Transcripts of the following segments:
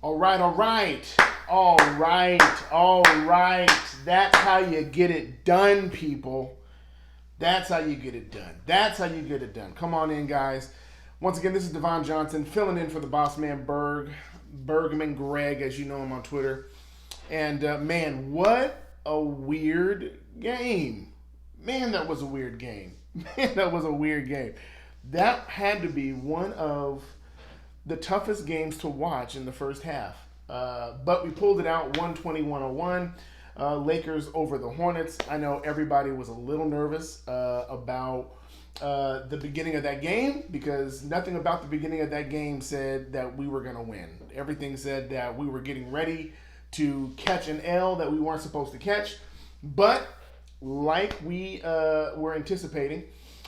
All right. That's how you get it done, people. That's how you get it done. That's how you get it done. Come on in, guys. Once again, this is Devon Johnson filling in for the boss man Bergman Greg, as you know him on Twitter. And man, what a weird game. Man, that was a weird game. Man, that was a weird game. That had to be one of the toughest games to watch in the first half. But we pulled it out 120-101. Lakers over the Hornets. I know everybody was a little nervous about the beginning of that game because nothing about the beginning of that game said that we were going to win. Everything said that we were getting ready to catch an L that we weren't supposed to catch. But like we were anticipating,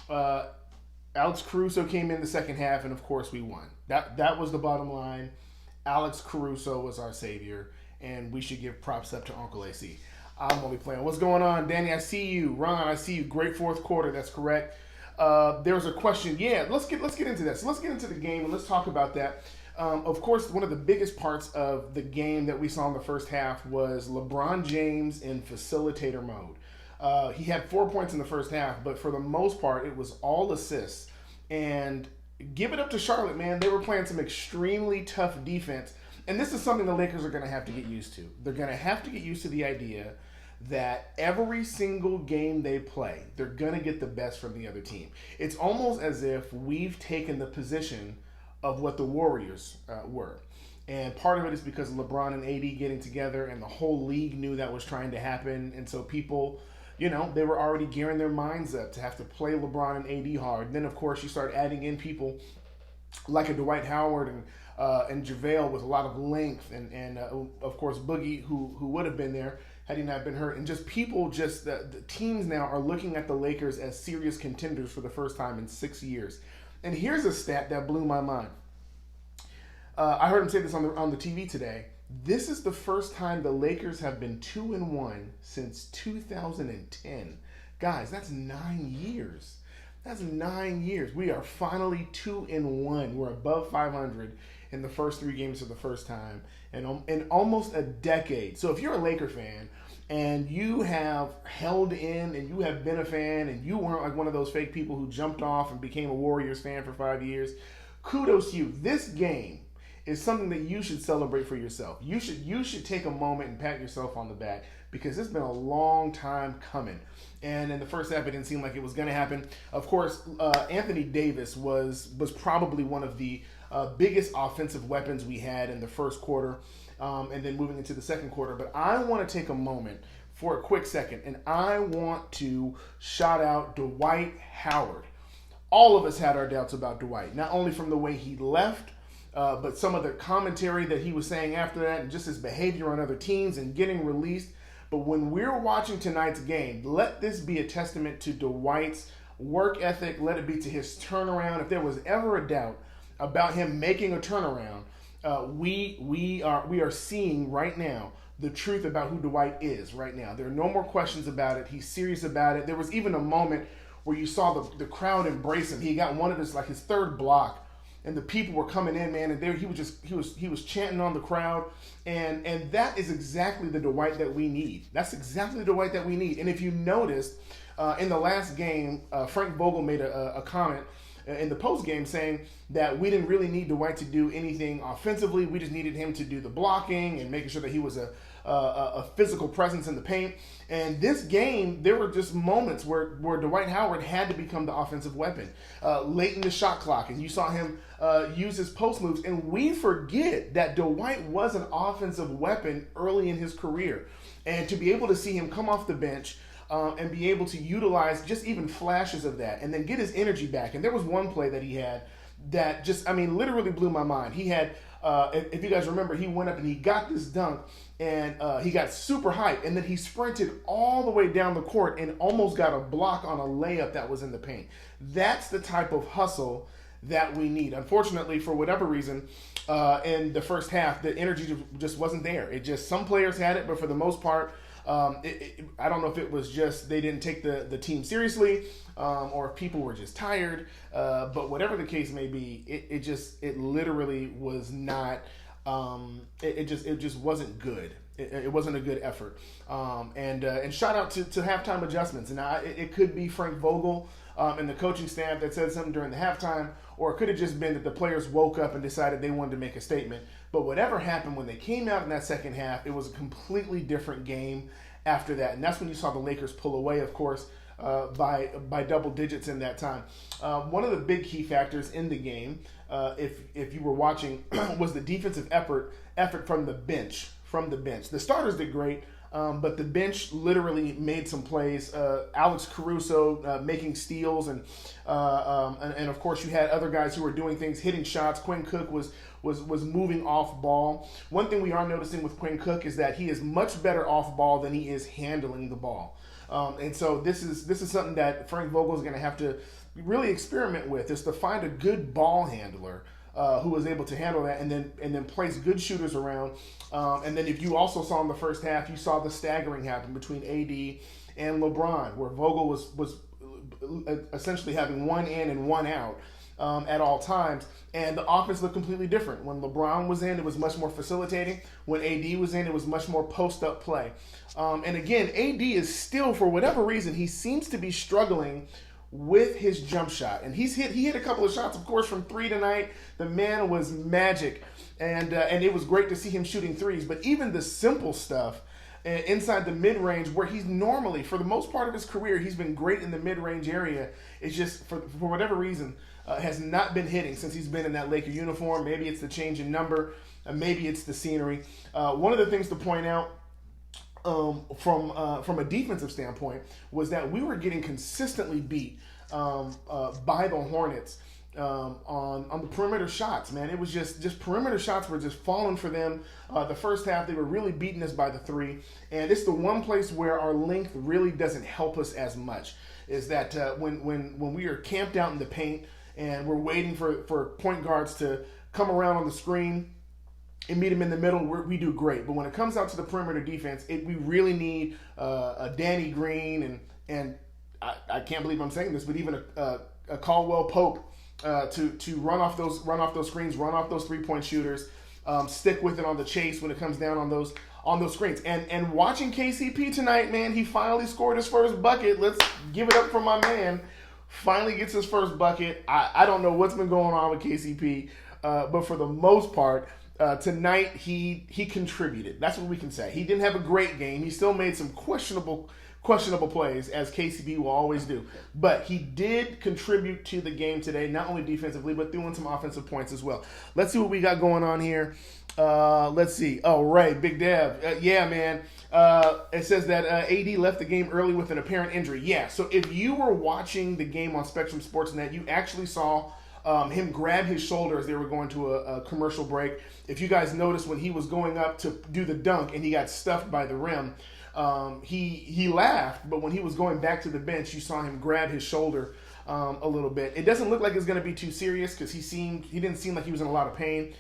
Alex Caruso came in the second half, and of course we won. That was the bottom line. Alex Caruso was our savior, and we should give props up to Uncle AC. I'm only playing. What's going on, Danny? I see you. Ron, I see you. Great fourth quarter. That's correct. There was a question. Yeah, let's get into that. So let's get into the game and let's talk about that. Of course, one of the biggest parts of the game that we saw in the first half was LeBron James in facilitator mode. He had 4 points in the first half, but for the most part, it was all assists. And give it up to Charlotte, man. They were playing some extremely tough defense. And this is something the Lakers are going to have to get used to. They're going to have to get used to the idea that every single game they play, they're going to get the best from the other team. It's almost as if we've taken the position of what the Warriors were. And part of it is because of LeBron and AD getting together, and the whole league knew that was trying to happen. And so people, they were already gearing their minds up to have to play LeBron and AD hard. Then, of course, you start adding in people like a Dwight Howard and JaVale with a lot of length, and of course Boogie, who would have been there had he not been hurt. And just people, the teams now are looking at the Lakers as serious contenders for the first time in 6 years. And here's a stat that blew my mind. I heard him say this on the TV today. This is the first time the Lakers have been 2-1 since 2010. Guys, that's 9 years. That's 9 years. We are finally 2-1. We're above 500 in the first 3 games for the first time in almost a decade. So if you're a Laker fan and you have held in and you have been a fan and you weren't like one of those fake people who jumped off and became a Warriors fan for 5 years, kudos to you. This game is something that you should celebrate for yourself. You should take a moment and pat yourself on the back because it's been a long time coming. And in the first half, it didn't seem like it was going to happen. Of course, Anthony Davis was probably one of the biggest offensive weapons we had in the first quarter, and then moving into the second quarter. But I want to take a moment for a quick second, and I want to shout out Dwight Howard. All of us had our doubts about Dwight, not only from the way he left, but some of the commentary that he was saying after that, and just his behavior on other teams and getting released. But when we're watching tonight's game, let this be a testament to Dwight's work ethic. Let it be to his turnaround. If there was ever a doubt about him making a turnaround, we are seeing right now the truth about who Dwight is right now. There are no more questions about it. He's serious about it. There was even a moment where you saw the crowd embrace him. He got one of his third block, and the people were coming in, man, and there he was chanting on the crowd, and that is exactly the Dwight that we need. That's exactly the Dwight that we need. And if you noticed, in the last game, Frank Vogel made a comment in the post game saying that we didn't really need Dwight to do anything offensively. We just needed him to do the blocking and making sure that he was a physical presence in the paint. And this game, there were just moments where Dwight Howard had to become the offensive weapon late in the shot clock. And you saw him use his post moves. And we forget that Dwight was an offensive weapon early in his career. And to be able to see him come off the bench and be able to utilize just even flashes of that and then get his energy back. And there was one play that he had that just, literally blew my mind. He had, if you guys remember, he went up and he got this dunk and he got super hyped, and then he sprinted all the way down the court and almost got a block on a layup that was in the paint. That's the type of hustle that we need. Unfortunately, for whatever reason, in the first half, the energy just wasn't there. Some players had it, but for the most part, I don't know if it was just they didn't take the team seriously, or if people were just tired. But whatever the case may be, it literally was not It just wasn't good. It wasn't a good effort. And shout out to halftime adjustments. And it could be Frank Vogel and the coaching staff that said something during the halftime, or it could have just been that the players woke up and decided they wanted to make a statement. But whatever happened when they came out in that second half, it was a completely different game after that. And that's when you saw the Lakers pull away, of course, by double digits in that time. One of the big key factors in the game, if you were watching, was the defensive effort from the bench. The starters did great, but the bench literally made some plays. Alex Caruso making steals, and of course you had other guys who were doing things, hitting shots. Quinn Cook was moving off ball. One thing we are noticing with Quinn Cook is that he is much better off ball than he is handling the ball. And so this is something that Frank Vogel is going to have to really experiment with, is to find a good ball handler who is able to handle that, and then place good shooters around. And then if you also saw in the first half, you saw the staggering happen between AD and LeBron, where Vogel was essentially having one in and one out at all times. And the offense looked completely different. When LeBron was in, it was much more facilitating. When AD was in, it was much more post-up play. And again, AD is still, for whatever reason, he seems to be struggling with his jump shot. And he hit a couple of shots, of course, from three tonight. The man was magic. And it was great to see him shooting threes. But even the simple stuff inside the mid-range, where he's normally, for the most part of his career, he's been great in the mid-range area. It's just, for whatever reason, has not been hitting since he's been in that Laker uniform. Maybe it's the change in number. Maybe it's the scenery. One of the things to point out from a defensive standpoint was that we were getting consistently beat by the Hornets on the perimeter shots. Man, it was just perimeter shots were just falling for them. The first half, they were really beating us by the three, and it's the one place where our length really doesn't help us as much. Is that when we are camped out in the paint and we're waiting for point guards to come around on the screen and meet them in the middle, we do great. But when it comes out to the perimeter defense, we really need a Danny Green and I can't believe I'm saying this, but even a Caldwell Pope to run off those screens, run off those 3-point shooters, stick with it on the chase when it comes down on those screens. And watching KCP tonight, man, he finally scored his first bucket. Let's give it up for my man. Finally gets his first bucket. I don't know what's been going on with KCP, but for the most part, tonight he contributed. That's what we can say. He didn't have a great game. He still made some questionable plays, as KCP will always do. But he did contribute to the game today, not only defensively, but throwing some offensive points as well. Let's see what we got going on here. Let's see. Oh, Ray, Big Dev. Yeah, man. It says that AD left the game early with an apparent injury. Yeah, so if you were watching the game on Spectrum Sportsnet, you actually saw him grab his shoulder as they were going to a commercial break. If you guys noticed, when he was going up to do the dunk and he got stuffed by the rim, he laughed, but when he was going back to the bench, you saw him grab his shoulder a little bit. It doesn't look like it's going to be too serious because he didn't seem like he was in a lot of pain.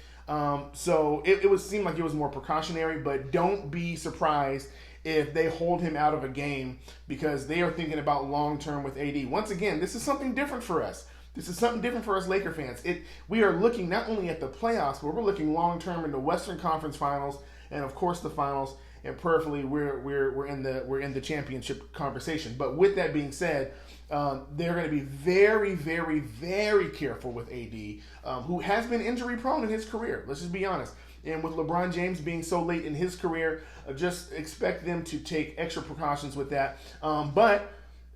So it would seem like it was more precautionary, but don't be surprised if they hold him out of a game, because they are thinking about long-term with AD. Once again, this is something different for us. This is something different for us Laker fans. We are looking not only at the playoffs, but we're looking long-term in the Western Conference Finals and, of course, the Finals. And prayerfully, we're in the championship conversation. But with that being said, they're going to be very, very, very careful with AD, who has been injury prone in his career. Let's just be honest. And with LeBron James being so late in his career, just expect them to take extra precautions with that. But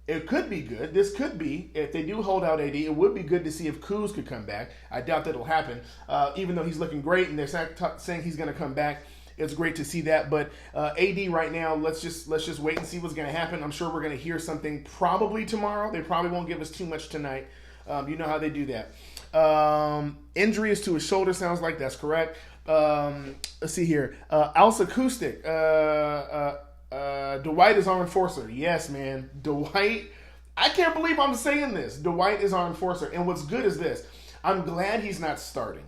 it could be good. This could be, if they do hold out AD, it would be good to see if Kuz could come back. I doubt that'll happen. Even though he's looking great and they're saying he's going to come back, it's great to see that. But AD right now, let's just wait and see what's going to happen. I'm sure we're going to hear something probably tomorrow. They probably won't give us too much tonight. You know how they do that. Injury is to his shoulder, sounds like that's correct. Let's see here. Al's Acoustic. Dwight is our enforcer. Yes, man. Dwight. I can't believe I'm saying this. Dwight is our enforcer. And what's good is this. I'm glad he's not starting.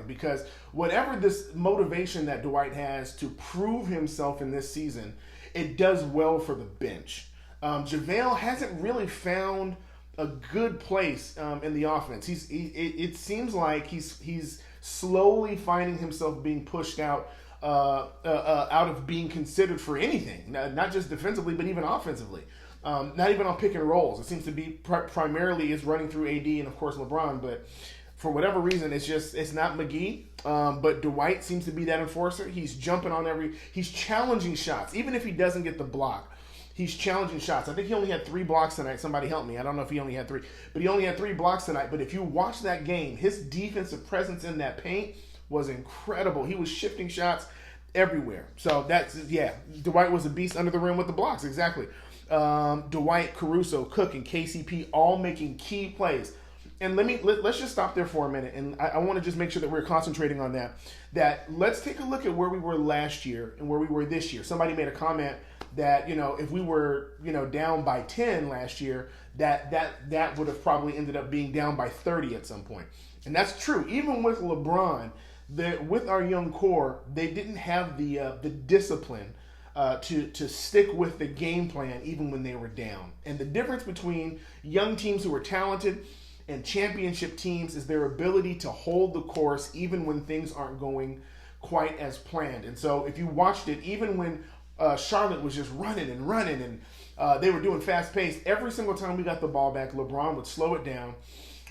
Because whatever this motivation that Dwight has to prove himself in this season, it does well for the bench. JaVale hasn't really found a good place in the offense. It seems like he's slowly finding himself being pushed out of being considered for anything, not just defensively, but even offensively. Not even on pick and rolls. It seems to be primarily is running through AD and of course LeBron, but for whatever reason, it's not McGee. But Dwight seems to be that enforcer. He's jumping on he's challenging shots, even if he doesn't get the block. He's challenging shots. I think he only had 3 blocks tonight. Somebody help me. I don't know if he only had 3, but he only had 3 blocks tonight. But if you watch that game, his defensive presence in that paint was incredible. He was shifting shots everywhere. So Dwight was a beast under the rim with the blocks. Exactly. Dwight, Caruso, Cook, and KCP all making key plays. And let's just stop there for a minute, and I want to just make sure that we're concentrating on that. That let's take a look at where we were last year and where we were this year. Somebody made a comment that if we were down by 10 last year, that would have probably ended up being down by 30 at some point, and that's true. Even with LeBron, with our young core, they didn't have the discipline to stick with the game plan even when they were down. And the difference between young teams who are talented and championship teams is their ability to hold the course even when things aren't going quite as planned. And so if you watched it, even when Charlotte was just running and they were doing fast pace, every single time we got the ball back, LeBron would slow it down,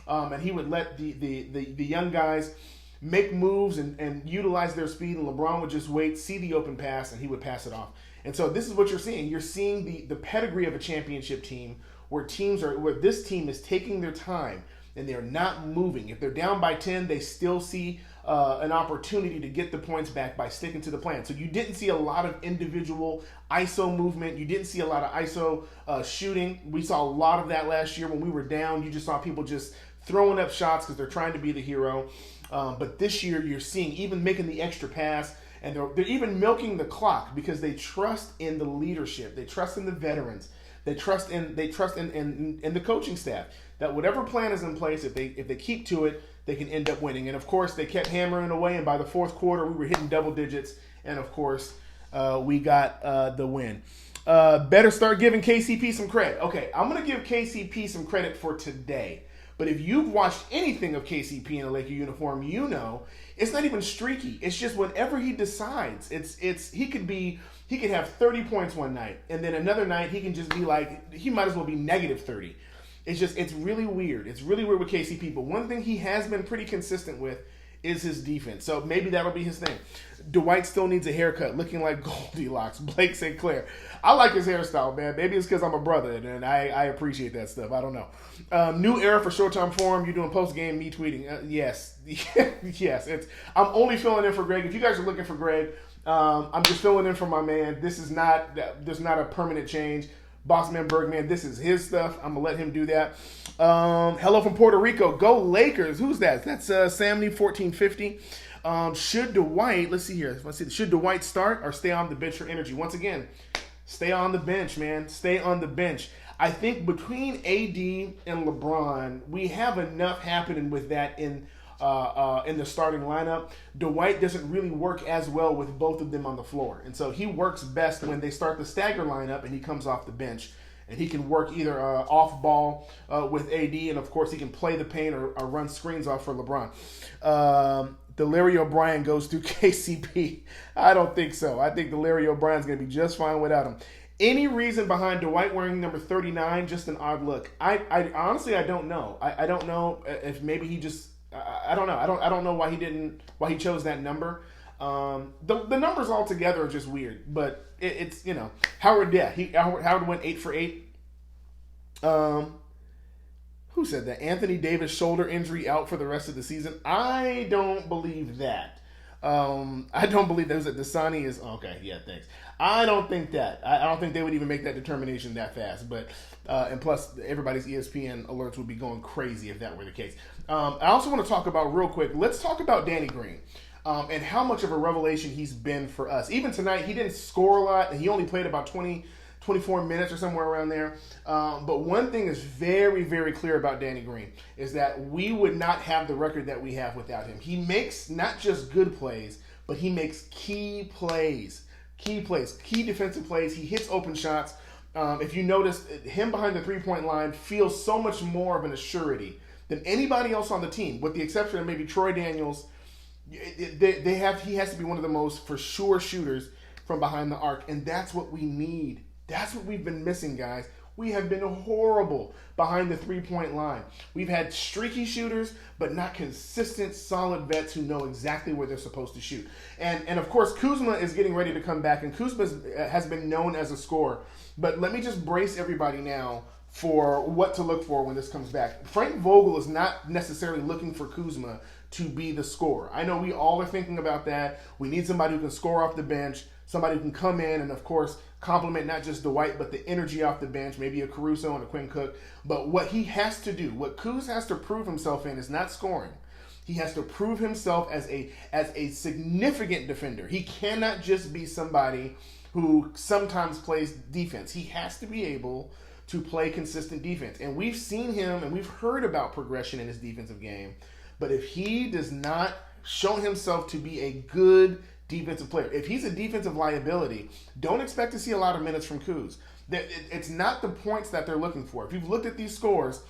and he would let the young guys make moves and utilize their speed, and LeBron would just wait, see the open pass, and he would pass it off. And so this is what you're seeing. You're seeing the pedigree of a championship team where this team is taking their time and they're not moving. If they're down by 10, they still see an opportunity to get the points back by sticking to the plan. So you didn't see a lot of individual ISO movement. You didn't see a lot of ISO shooting. We saw a lot of that last year when we were down. You just saw people just throwing up shots because they're trying to be the hero. But this year you're seeing even making the extra pass, and they're even milking the clock because they trust in the leadership. They trust in the veterans. They trust in the coaching staff that whatever plan is in place, if they keep to it, they can end up winning. And of course, they kept hammering away, and by the fourth quarter, we were hitting double digits, and of course, we got the win. Better start giving KCP some credit. Okay, I'm going to give KCP some credit for today. But if you've watched anything of KCP in a Laker uniform, it's not even streaky. It's just whenever he decides, he could have 30 points one night, and then another night he can just be like, he might as well be negative 30. It's really weird. It's really weird with KCP. But one thing he has been pretty consistent with is his defense. So maybe that'll be his thing. Dwight still needs a haircut, looking like Goldilocks. Blake St. Clair. I like his hairstyle, man. Maybe it's because I'm a brother and I appreciate that stuff. I don't know. New era for Showtime Forum. You're doing post-game, me tweeting. Yes. Yes. I'm only filling in for Greg. If you guys are looking for Greg, I'm just filling in for my man. There's not a permanent change. Bossman Bergman, this is his stuff. I'm going to let him do that. Hello from Puerto Rico. Go Lakers. Who's that? That's Samney1450. Should Dwight, let's see here. Should Dwight start or stay on the bench for energy? Once again, stay on the bench, man. Stay on the bench. I think between AD and LeBron, we have enough happening with that in the starting lineup. Dwight doesn't really work as well with both of them on the floor. And so he works best when they start the stagger lineup and he comes off the bench. And he can work either off ball with AD, and of course he can play the paint or run screens off for LeBron. Larry O'Brien goes to KCP. I don't think so. I think the Larry O'Brien's going to be just fine without him. Any reason behind Dwight wearing number 39? Just an odd look. I honestly, I don't know. I don't know if maybe he just. I don't know. I don't know why he chose that number. The numbers altogether are just weird, but it's Howard. Yeah, Howard went 8 for 8. Who said that? Anthony Davis shoulder injury out for the rest of the season. I don't believe that. I don't believe that. Was it Dasani is okay? Yeah, thanks. I don't think that. I don't think they would even make that determination that fast. But and plus, everybody's ESPN alerts would be going crazy if that were the case. I also want to talk about real quick. Let's talk about Danny Green. And how much of a revelation he's been for us. Even tonight, he didn't score a lot, and he only played about 24 minutes or somewhere around there. But one thing is very, very clear about Danny Green is that we would not have the record that we have without him. He makes not just good plays, but he makes key plays, key defensive plays. He hits open shots. If you notice, him behind the three-point line feels so much more of an assurity than anybody else on the team, with the exception of maybe Troy Daniels He has to be one of the most for sure shooters from behind the arc, and that's what we need. That's what we've been missing, guys. We have been horrible behind the three-point line. We've had streaky shooters, but not consistent, solid vets who know exactly where they're supposed to shoot. And of course, Kuzma is getting ready to come back, and Kuzma has been known as a scorer. But let me just brace everybody now for what to look for when this comes back. Frank Vogel is not necessarily looking for Kuzma to be the scorer. I know we all are thinking about that. We need somebody who can score off the bench, somebody who can come in and, of course, complement not just Dwight, but the energy off the bench, maybe a Caruso and a Quinn Cook. But what he has to do, what Kuz has to prove himself in is not scoring. He has to prove himself as a significant defender. He cannot just be somebody who sometimes plays defense. He has to be able to play consistent defense. And we've seen him and we've heard about progression in his defensive game. But if he does not show himself to be a good defensive player, if he's a defensive liability, don't expect to see a lot of minutes from Kuz. It's not the points that they're looking for. If you've looked at these scores,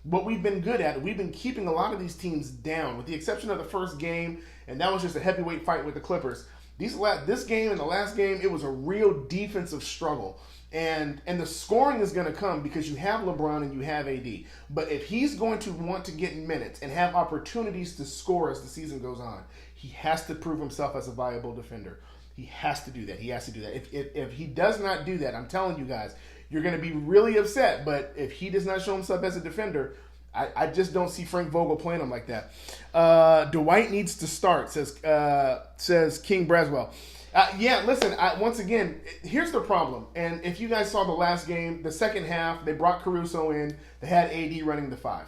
what we've been good at, we've been keeping a lot of these teams down, with the exception of the first game, and that was just a heavyweight fight with the Clippers. This game and the last game, it was a real defensive struggle. And the scoring is going to come because you have LeBron and you have AD. But if he's going to want to get minutes and have opportunities to score as the season goes on, he has to prove himself as a viable defender. He has to do that. He has to do that. If he does not do that, I'm telling you guys, you're going to be really upset. But if he does not show himself as a defender, I just don't see Frank Vogel playing him like that. Dwight needs to start, says King Braswell. Yeah, listen, once again, here's the problem. And if you guys saw the last game, the second half, they brought Caruso in. They had AD running the 5.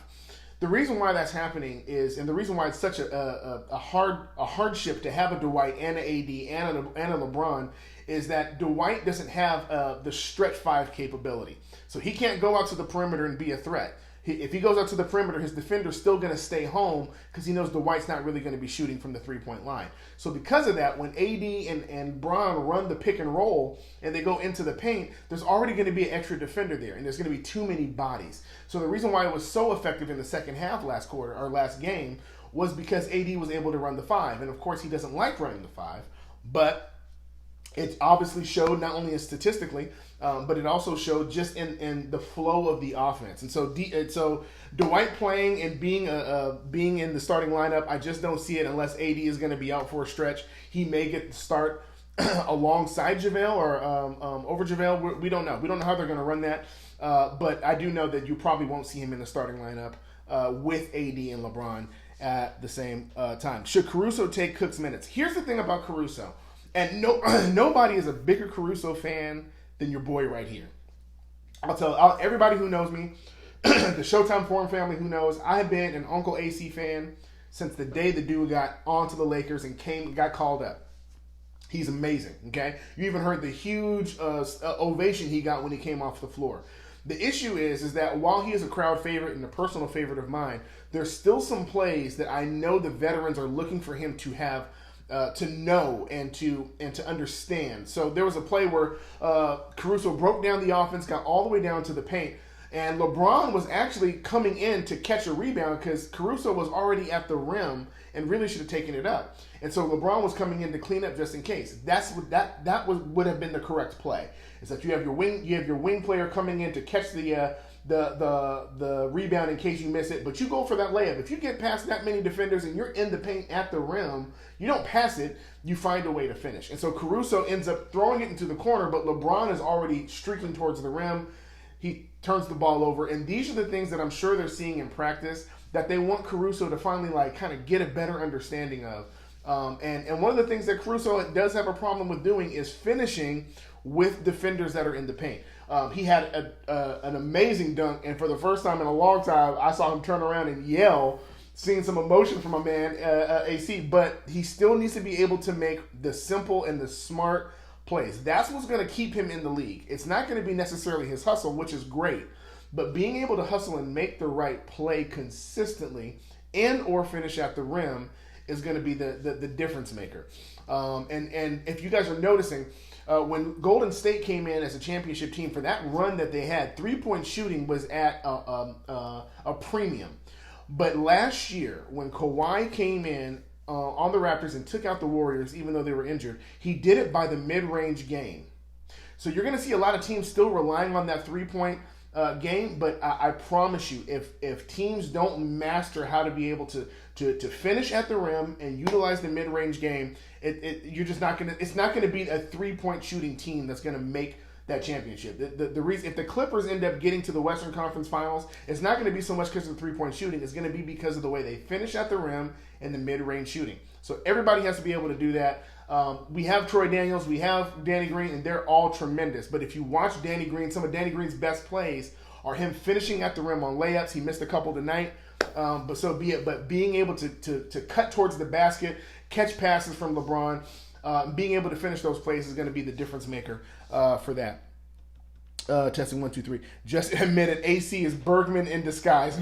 The reason why that's happening is, and the reason why it's such a hardship to have a Dwight and an AD and a LeBron, is that Dwight doesn't have the stretch 5 capability. So he can't go out to the perimeter and be a threat. If he goes out to the perimeter, his defender's still going to stay home because he knows Dwight's not really going to be shooting from the three-point line. So because of that, when AD and Bron run the pick and roll and they go into the paint, there's already going to be an extra defender there, and there's going to be too many bodies. So the reason why it was so effective in the second half last game was because AD was able to run the 5. And of course, he doesn't like running the 5, but it obviously showed not only statistically, but it also showed just in the flow of the offense. And so Dwight playing and being in the starting lineup, I just don't see it unless AD is going to be out for a stretch. He may get the start alongside JaVale or over JaVale. We don't know. We don't know how they're going to run that. But I do know that you probably won't see him in the starting lineup with AD and LeBron at the same time. Should Caruso take Cook's minutes? Here's the thing about Caruso. And nobody is a bigger Caruso fan than your boy right here. I'll tell everybody who knows me, the Showtime Forum family who knows, I have been an Uncle AC fan since the day the dude got onto the Lakers and got called up. He's amazing, okay? You even heard the huge ovation he got when he came off the floor. The issue is that while he is a crowd favorite and a personal favorite of mine, there's still some plays that I know the veterans are looking for him to have to know and to understand. So there was a play where Caruso broke down the offense, got all the way down to the paint, and LeBron was actually coming in to catch a rebound because Caruso was already at the rim and really should have taken it up. And so LeBron was coming in to clean up just in case. Would have been the correct play. Is that you have your wing player coming in to catch the rebound in case you miss it, but you go for that layup. If you get past that many defenders and you're in the paint at the rim, you don't pass it, you find a way to finish. And so Caruso ends up throwing it into the corner, but LeBron is already streaking towards the rim. He turns the ball over, and these are the things that I'm sure they're seeing in practice that they want Caruso to finally kind of get a better understanding of. And one of the things that Caruso does have a problem with doing is finishing with defenders that are in the paint. He had an amazing dunk, and for the first time in a long time, I saw him turn around and yell, seeing some emotion from a man, AC, but he still needs to be able to make the simple and the smart plays. That's what's going to keep him in the league. It's not going to be necessarily his hustle, which is great, but being able to hustle and make the right play consistently and or finish at the rim is going to be the difference maker. And if you guys are noticing, when Golden State came in as a championship team for that run that they had, 3-point shooting was at a premium. But last year, when Kawhi came in on the Raptors and took out the Warriors, even though they were injured. He did it by the mid-range game. So you're going to see a lot of teams still relying on that three-point game, but I promise you, if teams don't master how to be able to finish at the rim and utilize the mid-range game, you're just not going to. It's not going to be a three-point shooting team that's going to make that championship. The reason, if the Clippers end up getting to the Western Conference Finals, it's not going to be so much because of the three-point shooting. It's going to be because of the way they finish at the rim and the mid-range shooting. So everybody has to be able to do that. We have Troy Daniels, we have Danny Green, and they're all tremendous. But if you watch Danny Green, some of Danny Green's best plays are him finishing at the rim on layups. He missed a couple tonight, but so be it. But being able to cut towards the basket, catch passes from LeBron, being able to finish those plays is going to be the difference maker for that. Testing 1, 2, 3. Just admitted AC is Bergman in disguise.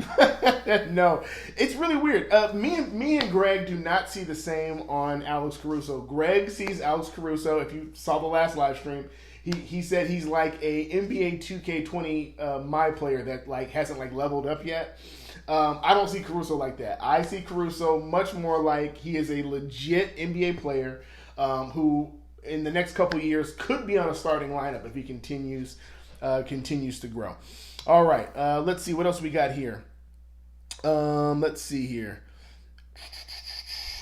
No, it's really weird. Me and Greg do not see the same on Alex Caruso. Greg sees Alex Caruso. If you saw the last live stream, he said he's like a NBA 2K20 my player that like hasn't like leveled up yet. I don't see Caruso like that. I see Caruso much more like he is a legit NBA player who in the next couple of years could be on a starting lineup if he continues to grow. All right, let's see what else we got here. Let's see here.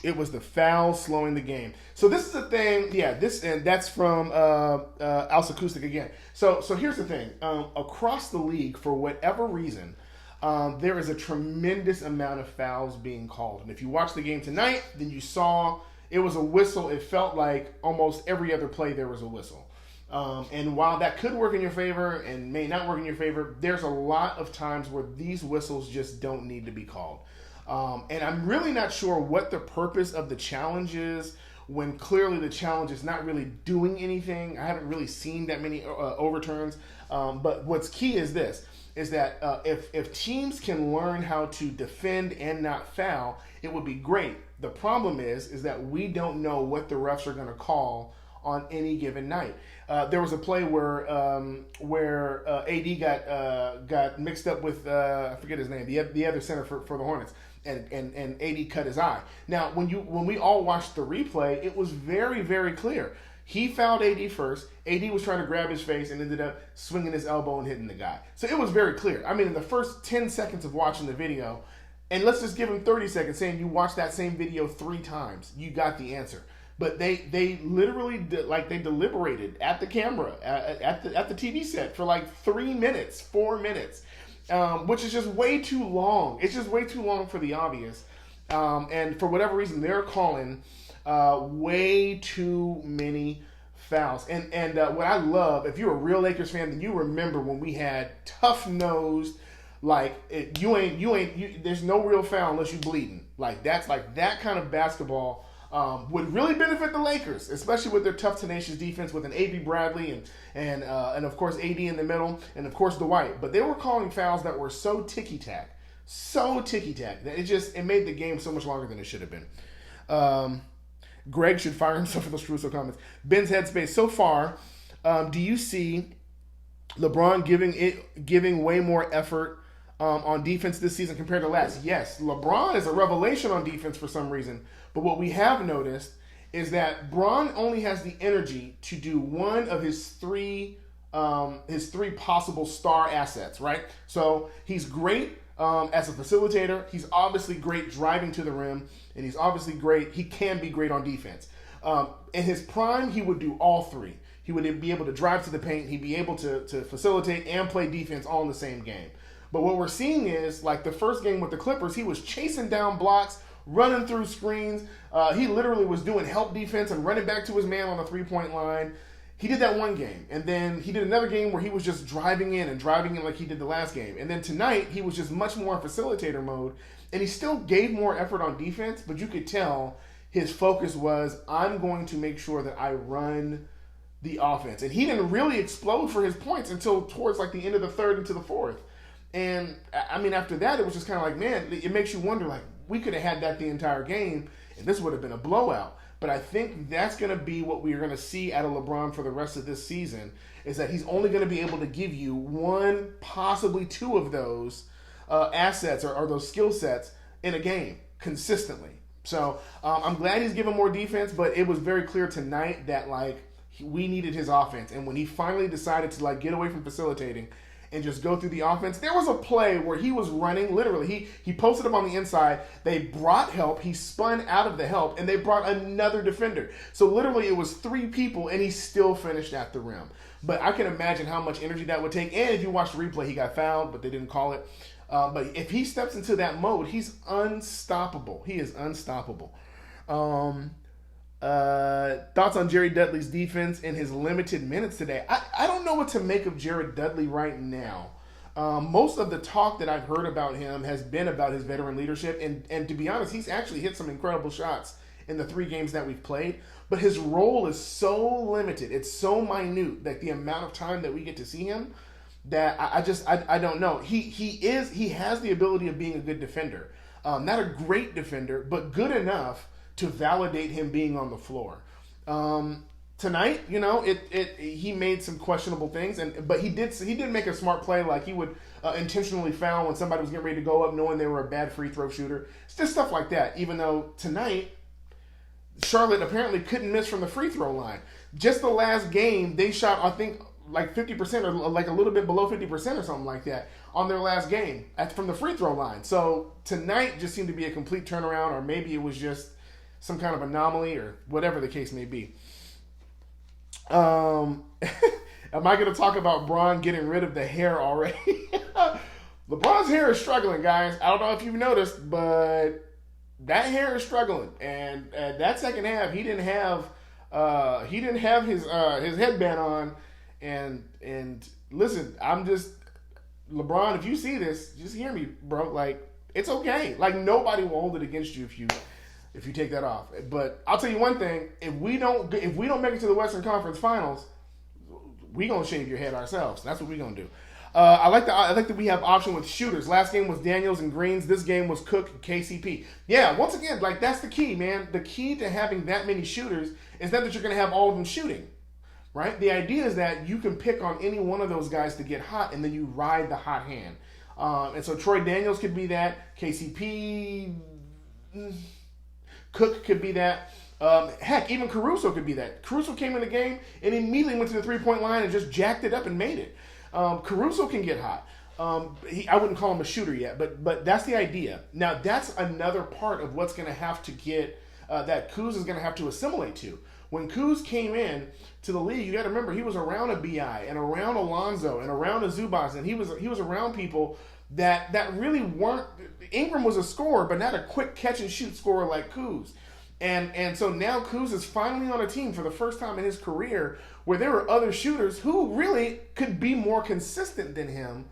It was the foul slowing the game. So this is the thing. Yeah, that's from Alsa Acoustic again. So here's the thing. Across the league, for whatever reason, there is a tremendous amount of fouls being called. And if you watched the game tonight, then you saw it was a whistle. It felt like almost every other play there was a whistle. And while that could work in your favor and may not work in your favor, there's a lot of times where these whistles just don't need to be called. And I'm really not sure what the purpose of the challenge is when clearly the challenge is not really doing anything. I haven't really seen that many overturns. But what's key is this, is that if teams can learn how to defend and not foul, it would be great. The problem is that we don't know what the refs are going to call on any given night. There was a play where AD got mixed up with I forget his name, the other center for the Hornets, and AD cut his eye. Now when we all watched the replay, it was very, very clear. He fouled AD first. AD was trying to grab his face and ended up swinging his elbow and hitting the guy. So it was very clear. I mean, in the first 10 seconds of watching the video, and let's just give him 30 seconds saying you watched that same video 3 times, you got the answer. But they literally they deliberated at the camera at the TV set for like 3 minutes, 4 minutes, which is just way too long. It's just way too long for the obvious, and for whatever reason they're calling way too many fouls. And what I love, if you're a real Lakers fan, then you remember when we had tough nosed. There's no real foul unless you bleeding. That's that kind of basketball. Would really benefit the Lakers, especially with their tough, tenacious defense with an A.B. Bradley and of course AD in the middle, and of course Dwight. But they were calling fouls that were so ticky-tack that it made the game so much longer than it should have been. Greg should fire himself for those Caruso comments. Ben's headspace. So far, do you see LeBron giving way more effort on defense this season compared to last? Yes, LeBron is a revelation on defense for some reason. But what we have noticed is that Bron only has the energy to do one of his three possible star assets, right? So he's great as a facilitator. He's obviously great driving to the rim, and he's obviously great. He can be great on defense. In his prime, he would do all 3. He would be able to drive to the paint. He'd be able to facilitate and play defense all in the same game. But what we're seeing is, like the first game with the Clippers, he was chasing down blocks, running through screens. He literally was doing help defense and running back to his man on the 3-point line. He did that one game. And then he did another game where he was just driving in like he did the last game. And then tonight, he was just much more in facilitator mode. And he still gave more effort on defense, but you could tell his focus was, I'm going to make sure that I run the offense. And he didn't really explode for his points until towards like the end of the third into the fourth. And I mean, after that, it was just kind of like, man, it makes you wonder, like, we could have had that the entire game, and this would have been a blowout. But I think that's going to be what we're going to see out of LeBron for the rest of this season, is that he's only going to be able to give you 1, possibly 2 of those assets or those skill sets in a game consistently. So I'm glad he's given more defense, but it was very clear tonight that like we needed his offense. And when he finally decided to like get away from facilitating and just go through the offense, there was a play where he was running, literally, he posted up on the inside, they brought help, he spun out of the help, and they brought another defender. So literally it was 3 people, and he still finished at the rim. But I can imagine how much energy that would take, and if you watch the replay, he got fouled, but they didn't call it. But if he steps into that mode, he's unstoppable. He is unstoppable. Thoughts on Jerry Dudley's defense in his limited minutes today? I don't know what to make of Jared Dudley right now. Most of the talk that I've heard about him has been about his veteran leadership, and to be honest, he's actually hit some incredible shots in the 3 games that we've played, but his role is so limited. It's so minute that the amount of time that we get to see him, that I don't know. He has the ability of being a good defender. Not a great defender, but good enough to validate him being on the floor. Tonight, you know, he made some questionable things, but he did make a smart play, like he would intentionally foul when somebody was getting ready to go up, knowing they were a bad free throw shooter. It's just stuff like that. Even though tonight, Charlotte apparently couldn't miss from the free throw line. Just the last game, they shot, I think, like 50% or like a little bit below 50% or something like that on their last game from the free throw line. So tonight just seemed to be a complete turnaround, or maybe it was just some kind of anomaly or whatever the case may be. Am I going to talk about Bron getting rid of the hair already? LeBron's hair is struggling, guys. I don't know if you've noticed, but that hair is struggling. And that second half, he didn't have his headband on. And listen, LeBron, if you see this, just hear me, bro. Like, it's okay. Like, nobody will hold it against you if you take that off. But I'll tell you one thing: if we don't make it to the Western Conference Finals, we gonna shave your head ourselves. That's what we gonna do. I like that we have option with shooters. Last game was Daniels and Greens. This game was Cook and KCP. Yeah, once again, like, that's the key, man. The key to having that many shooters is not that you're gonna have all of them shooting. Right? The idea is that you can pick on any one of those guys to get hot, and then you ride the hot hand. And so Troy Daniels could be that. KCP, Cook could be that. Heck, even Caruso could be that. Caruso came in the game and immediately went to the three-point line and just jacked it up and made it. Caruso can get hot. I wouldn't call him a shooter yet, but that's the idea. Now, that's another part of what's going to have to get that Kuz is going to have to assimilate to. When Kuz came in to the league, you got to remember, he was around a BI and around Alonzo and around a Zubas, and he was around people that really weren't. Ingram was a scorer, but not a quick catch and shoot scorer like Kuz. And so now Kuz is finally on a team for the first time in his career where there were other shooters who really could be more consistent than him,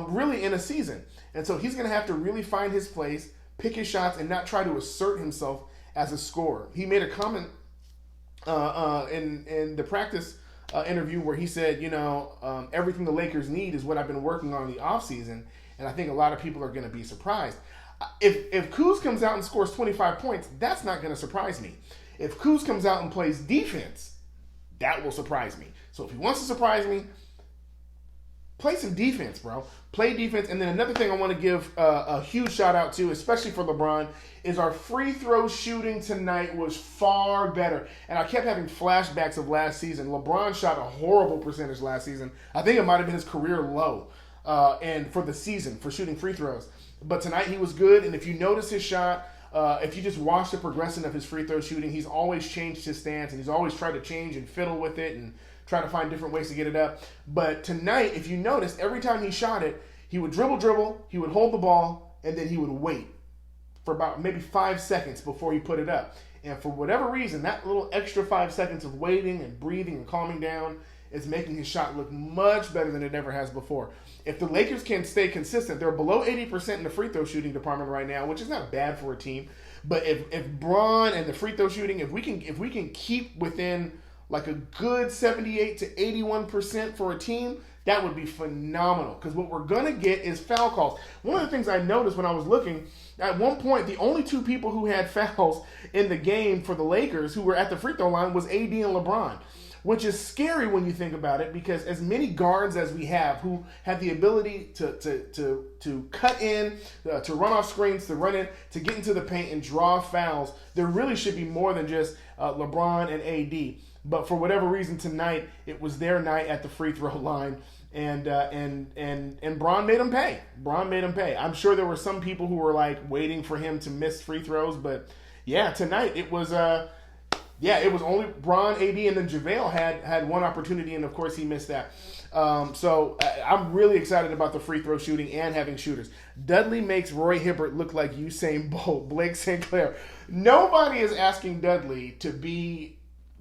really in a season. And so he's going to have to really find his place, pick his shots, and not try to assert himself as a scorer. He made a comment in the practice interview where he said, everything the Lakers need is what I've been working on in the offseason, and I think a lot of people are going to be surprised. If Kuz comes out and scores 25 points, that's not going to surprise me. If Kuz comes out and plays defense, that will surprise me. So if he wants to surprise me, play some defense, bro. Play defense. And then another thing I want to give a huge shout out to, especially for LeBron, is our free throw shooting tonight was far better. And I kept having flashbacks of last season. LeBron shot a horrible percentage last season. I think it might have been his career low and for the season for shooting free throws. But tonight he was good. And if you notice his shot, if you just watch the progression of his free throw shooting, he's always changed his stance and he's always tried to change and fiddle with it and try to find different ways to get it up. But tonight, if you notice, every time he shot it, he would dribble, he would hold the ball, and then he would wait for about maybe 5 seconds before he put it up. And for whatever reason, that little extra 5 seconds of waiting and breathing and calming down is making his shot look much better than it ever has before. If the Lakers can stay consistent, they're below 80% in the free throw shooting department right now, which is not bad for a team. But if Bron and the free throw shooting, if we can keep within like a good 78 to 81% for a team, that would be phenomenal. Because what we're going to get is foul calls. One of the things I noticed when I was looking, at one point, the only 2 people who had fouls in the game for the Lakers who were at the free throw line was AD and LeBron. which is scary when you think about it, because as many guards as we have who have the ability to cut in, to run off screens, to run in, to get into the paint and draw fouls, there really should be more than just LeBron and AD. But for whatever reason tonight, it was their night at the free throw line, and Bron made him pay. Bron made him pay. I'm sure there were some people who were like waiting for him to miss free throws, but yeah, tonight it was it was only Bron, AD, and then JaVale had one opportunity, and of course he missed that. So I'm really excited about the free throw shooting and having shooters. Dudley makes Roy Hibbert look like Usain Bolt. Blake St. Clair. Nobody is asking Dudley to be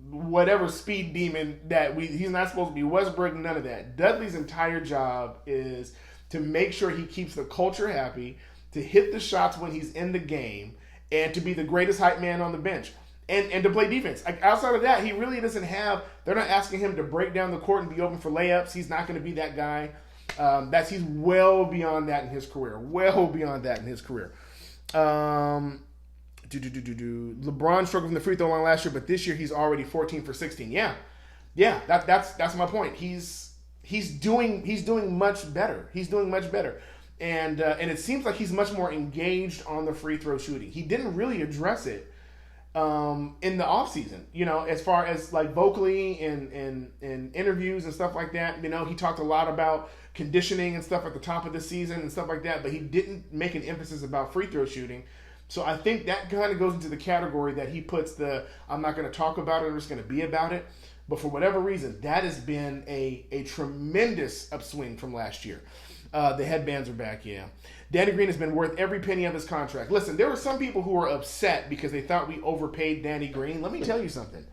whatever speed demon that he's not supposed to be. Westbrook, none of that. Dudley's entire job is to make sure he keeps the culture happy, to hit the shots when he's in the game, and to be the greatest hype man on the bench. And to play defense. Like, outside of that, he really doesn't have. They're not asking him to break down the court and be open for layups. He's not going to be that guy. He's well beyond that in his career. Well beyond that in his career. LeBron struggled from the free throw line last year, but this year he's already 14 for 16. Yeah. That's my point. He's doing much better. He's doing much better. And it seems like he's much more engaged on the free throw shooting. He didn't really address it in the offseason, as far as like vocally and interviews and stuff like that. He talked a lot about conditioning and stuff at the top of the season and stuff like that, but he didn't make an emphasis about free throw shooting. So I think that kind of goes into the category that he puts I'm not going to talk about it, I'm just going to be about it. But for whatever reason, that has been a tremendous upswing from last year. The headbands are back, yeah. Danny Green has been worth every penny of his contract. Listen, there were some people who were upset because they thought we overpaid Danny Green. Let me tell you something.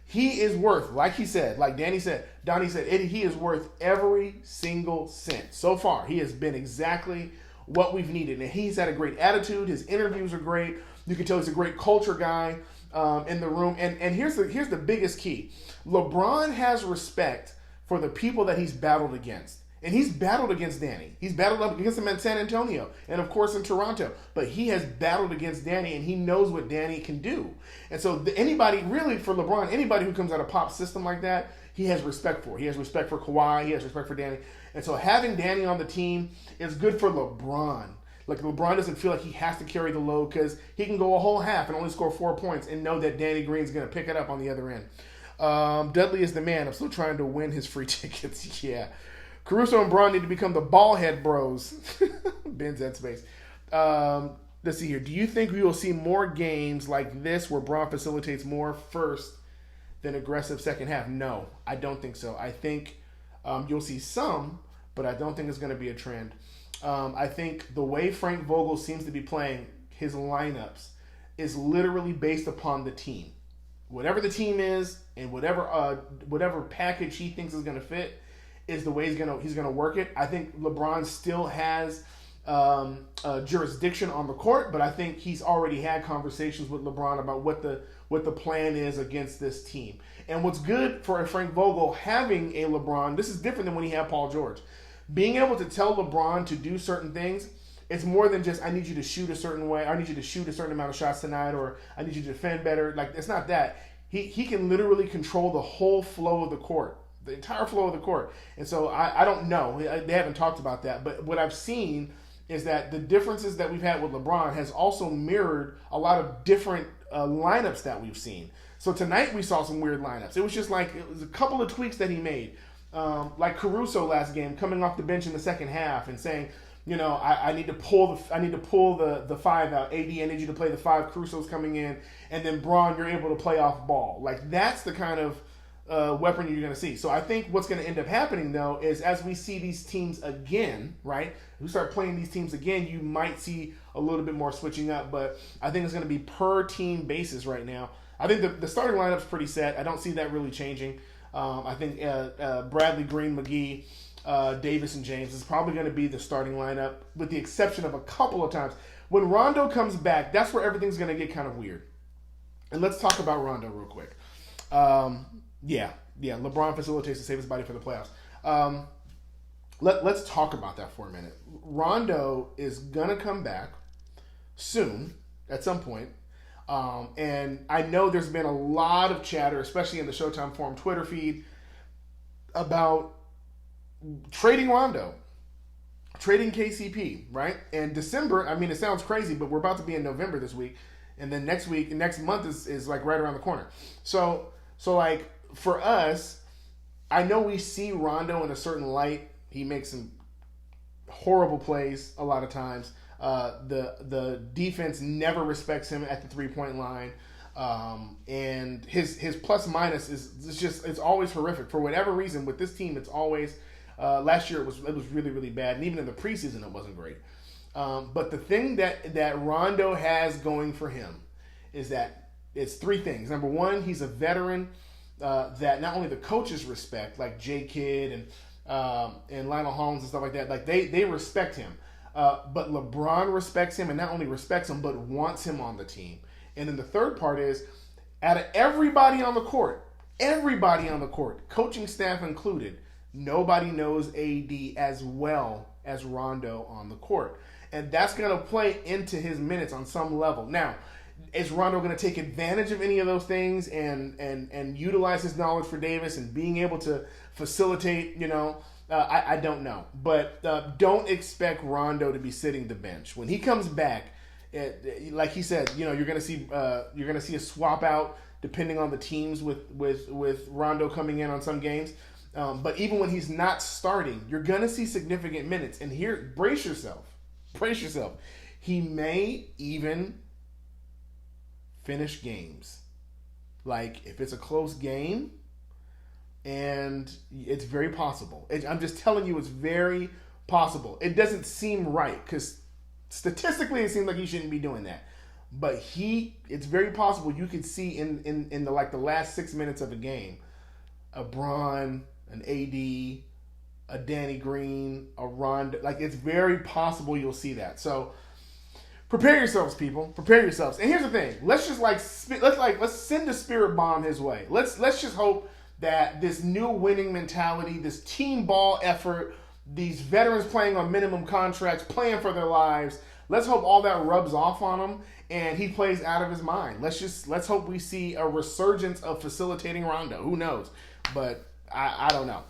He is worth, like Donnie said, Eddie, he is worth every single cent. So far, he has been exactly what we've needed. And he's had a great attitude. His interviews are great. You can tell he's a great culture guy in the room. And here's the biggest key. LeBron has respect for the people that he's battled against. And he's battled against Danny. He's battled up against him in San Antonio and, of course, in Toronto. But he has battled against Danny, and he knows what Danny can do. And so anybody, really, for LeBron, anybody who comes out of Pop's system like that, he has respect for. He has respect for Kawhi. He has respect for Danny. And so having Danny on the team is good for LeBron. Like, LeBron doesn't feel like he has to carry the load because he can go a whole half and only score 4 points and know that Danny Green's going to pick it up on the other end. Dudley is the man. I'm still trying to win his free tickets. Yeah. Caruso and Braun need to become the ball head bros. Ben's that space. Let's see here. Do you think we will see more games like this where Braun facilitates more first than aggressive second half? No, I don't think so. I think you'll see some, but I don't think it's going to be a trend. I think the way Frank Vogel seems to be playing his lineups is literally based upon the team. Whatever the team is and whatever package he thinks is going to fit is the way he's gonna work it. I think LeBron still has jurisdiction on the court, but I think he's already had conversations with LeBron about what the plan is against this team. And what's good for Frank Vogel having a LeBron, this is different than when he had Paul George. Being able to tell LeBron to do certain things, it's more than just I need you to shoot a certain way, I need you to shoot a certain amount of shots tonight, or I need you to defend better. Like, it's not that. He can literally control the whole flow of the court. The entire flow of the court. And so I don't know. They haven't talked about that. But what I've seen is that the differences that we've had with LeBron has also mirrored a lot of different lineups that we've seen. So tonight we saw some weird lineups. It was a couple of tweaks that he made. Like Caruso last game coming off the bench in the second half and saying, I need to pull the five out. AD, I need you to play the five. Caruso's coming in. And then Braun, you're able to play off ball. Like, that's the kind of weapon you're going to see. So I think what's going to end up happening, though, is as we see these teams again, right? We start playing these teams again, you might see a little bit more switching up, but I think it's going to be per team basis right now. I think the starting lineup's pretty set. I don't see that really changing. I think Bradley, Green, McGee, Davis, and James is probably going to be the starting lineup, with the exception of a couple of times. When Rondo comes back, that's where everything's going to get kind of weird. And let's talk about Rondo real quick. Yeah. LeBron facilitates to save his body for the playoffs. Let's talk about that for a minute. Rondo is gonna come back soon, at some point. And I know there's been a lot of chatter, especially in the Showtime Forum Twitter feed, about trading Rondo, trading KCP, right? And December, I mean, it sounds crazy, but we're about to be in November this week. And then next month is like right around the corner. So like for us, I know we see Rondo in a certain light. He makes some horrible plays a lot of times. The defense never respects him at the 3-point line. And his plus minus it's always horrific for whatever reason. With this team, it's always last year it was really, really bad, and even in the preseason it wasn't great. But the thing that Rondo has going for him is that it's three things. Number one, he's a veteran that not only the coaches respect, like J Kidd and Lionel Holmes and stuff like that, like they respect him. But LeBron respects him, and not only respects him, but wants him on the team. And then the third part is, out of everybody on the court, coaching staff included, nobody knows AD as well as Rondo on the court. And that's going to play into his minutes on some level. Now, is Rondo going to take advantage of any of those things and utilize his knowledge for Davis and being able to facilitate, I don't know. But don't expect Rondo to be sitting the bench. When he comes back, like he said, you're going to see a swap out depending on the teams with Rondo coming in on some games. But even when he's not starting, you're going to see significant minutes. And here, brace yourself. He may even finish games. Like, if it's a close game, and it's very possible. I'm just telling you, it's very possible. It doesn't seem right, because statistically it seems like he shouldn't be doing that. But it's very possible you could see in the last 6 minutes of a game, a Bron, an AD, a Danny Green, a Rondo. Like, it's very possible you'll see that. So prepare yourselves, people. Prepare yourselves. And here's the thing: let's send a spirit bomb his way. Let's just hope that this new winning mentality, this team ball effort, these veterans playing on minimum contracts, playing for their lives, let's hope all that rubs off on him and he plays out of his mind. Let's hope we see a resurgence of facilitating Rondo. Who knows? But I don't know.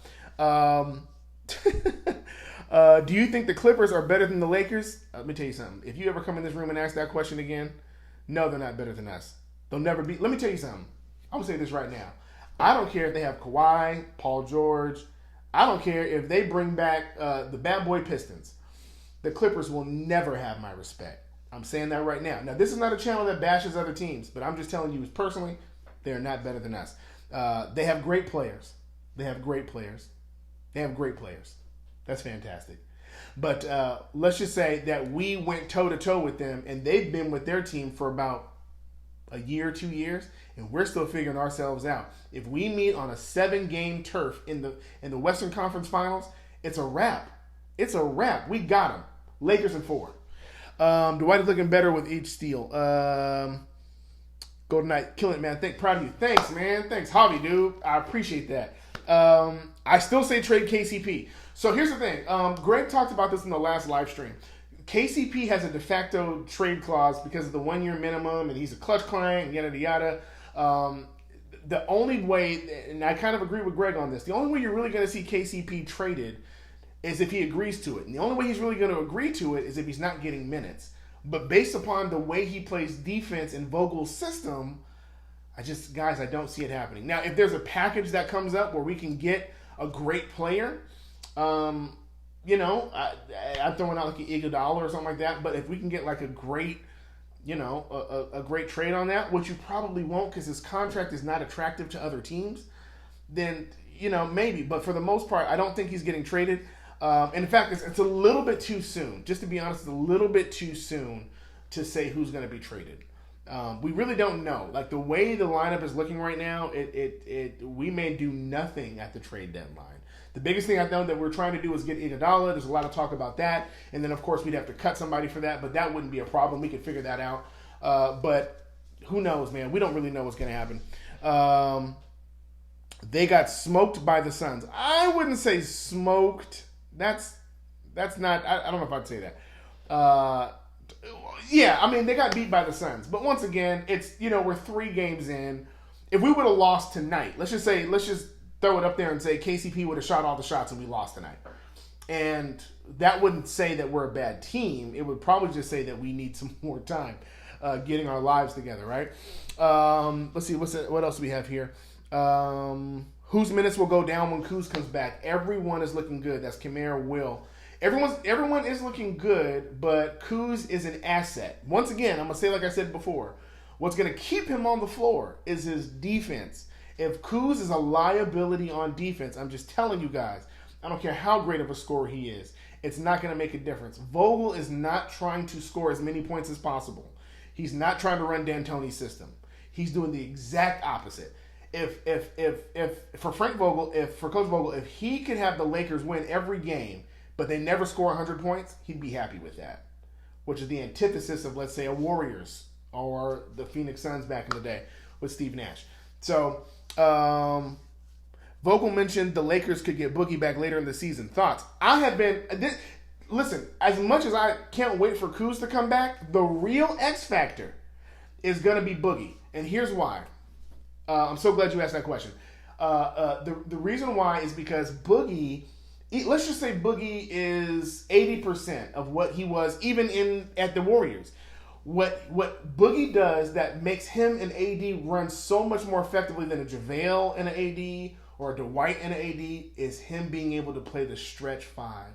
Do you think the Clippers are better than the Lakers? Let me tell you something. If you ever come in this room and ask that question again, no, they're not better than us. They'll never be. Let me tell you something. I'm going to say this right now. I don't care if they have Kawhi, Paul George. I don't care if they bring back the bad boy Pistons. The Clippers will never have my respect. I'm saying that right now. Now, this is not a channel that bashes other teams, but I'm just telling you personally, they're not better than us. They have great players. That's fantastic. But let's just say that we went toe-to-toe with them, and they've been with their team for about a year, 2 years, and we're still figuring ourselves out. If we meet on a 7-game turf in the Western Conference Finals, it's a wrap. We got them. Lakers in 4. Dwight is looking better with each steal. Golden Knight, killing it, man. Proud of you. Thanks, man. Thanks, Javi, dude. I appreciate that. I still say trade KCP. So here's the thing. Greg talked about this in the last live stream. KCP has a de facto trade clause because of the 1-year minimum, and he's a clutch client, and yada, yada. The only way, and I kind of agree with Greg on this, the only way you're really going to see KCP traded is if he agrees to it. And the only way he's really going to agree to it is if he's not getting minutes. But based upon the way he plays defense in Vogel's system, I don't see it happening. Now, if there's a package that comes up where we can get a great player, I'm throwing out like an Iguodala or something like that. But if we can get like a great, a great trade on that, which you probably won't because his contract is not attractive to other teams, then, maybe. But for the most part, I don't think he's getting traded. And in fact, it's a little bit too soon. Just to be honest, it's a little bit too soon to say who's going to be traded. We really don't know. Like, the way the lineup is looking right now, we may do nothing at the trade deadline. The biggest thing I know that we're trying to do is get Iguodala. There's a lot of talk about that. And then, of course, we'd have to cut somebody for that, but that wouldn't be a problem. We could figure that out. But who knows, man? We don't really know what's going to happen. They got smoked by the Suns. I wouldn't say smoked. That's not. I don't know if I'd say that. Yeah, I mean, they got beat by the Suns. But once again, it's, we're 3 games in. If we would have lost tonight, let's just throw it up there and say KCP would have shot all the shots and we lost tonight. And that wouldn't say that we're a bad team. It would probably just say that we need some more time getting our lives together, right? Let's see, what else do we have here? Whose minutes will go down when Kuz comes back? Everyone is looking good. That's Kamara, Will. Everyone is looking good, but Kuz is an asset. Once again, I'm going to say like I said before, what's going to keep him on the floor is his defense. If Kuz is a liability on defense, I'm just telling you guys, I don't care how great of a scorer he is, it's not going to make a difference. Vogel is not trying to score as many points as possible. He's not trying to run D'Antoni's system. He's doing the exact opposite. If for Coach Vogel, if he could have the Lakers win every game, but they never score 100 points, he'd be happy with that, which is the antithesis of, let's say, a Warriors or the Phoenix Suns back in the day with Steve Nash. So, Vogel mentioned the Lakers could get Boogie back later in the season. Thoughts? Listen, as much as I can't wait for Kuz to come back, the real X factor is going to be Boogie. And here's why. I'm so glad you asked that question. The reason why is because Boogie, let's just say Boogie is 80% of what he was even at the Warriors. What Boogie does that makes him and AD run so much more effectively than a JaVale and an AD or a Dwight and an AD is him being able to play the stretch 5.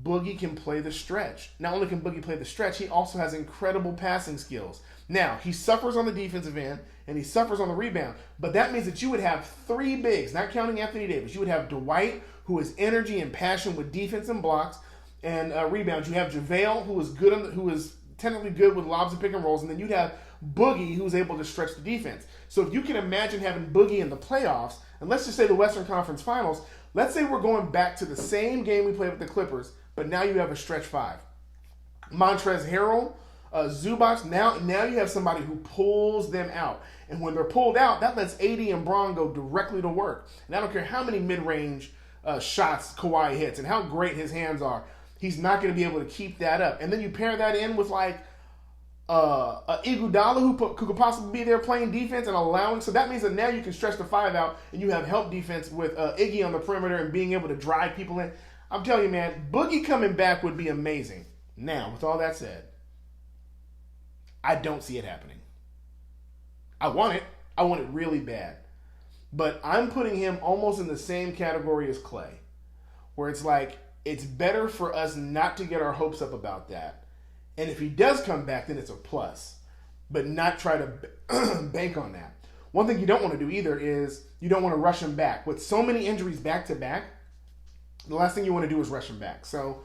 Boogie can play the stretch. Not only can Boogie play the stretch, he also has incredible passing skills. Now, he suffers on the defensive end, and he suffers on the rebound. But that means that you would have 3 bigs, not counting Anthony Davis. You would have Dwight, who is energy and passion with defense and blocks and rebounds. You have JaVale, who is technically good with lobs and pick and rolls. And then you'd have Boogie, who's able to stretch the defense. So if you can imagine having Boogie in the playoffs, and let's just say the Western Conference Finals, let's say we're going back to the same game we played with the Clippers, but now you have a stretch 5. Montrezl Harrell, Zubac, now you have somebody who pulls them out. And when they're pulled out, that lets AD and Bron go directly to work. And I don't care how many mid-range shots Kawhi hits and how great his hands are, he's not going to be able to keep that up. And then you pair that in with like Iguodala who could possibly be there playing defense and allowing. So that means that now you can stretch the 5 out and you have help defense with Iggy on the perimeter and being able to drive people in. I'm telling you, man, Boogie coming back would be amazing. Now, with all that said, I don't see it happening. I want it. I want it really bad. But I'm putting him almost in the same category as Clay, where it's like, it's better for us not to get our hopes up about that. And if he does come back, then it's a plus. But not try to bank on that. One thing you don't want to do either is you don't want to rush him back. With so many injuries back to back, the last thing you want to do is rush him back. So,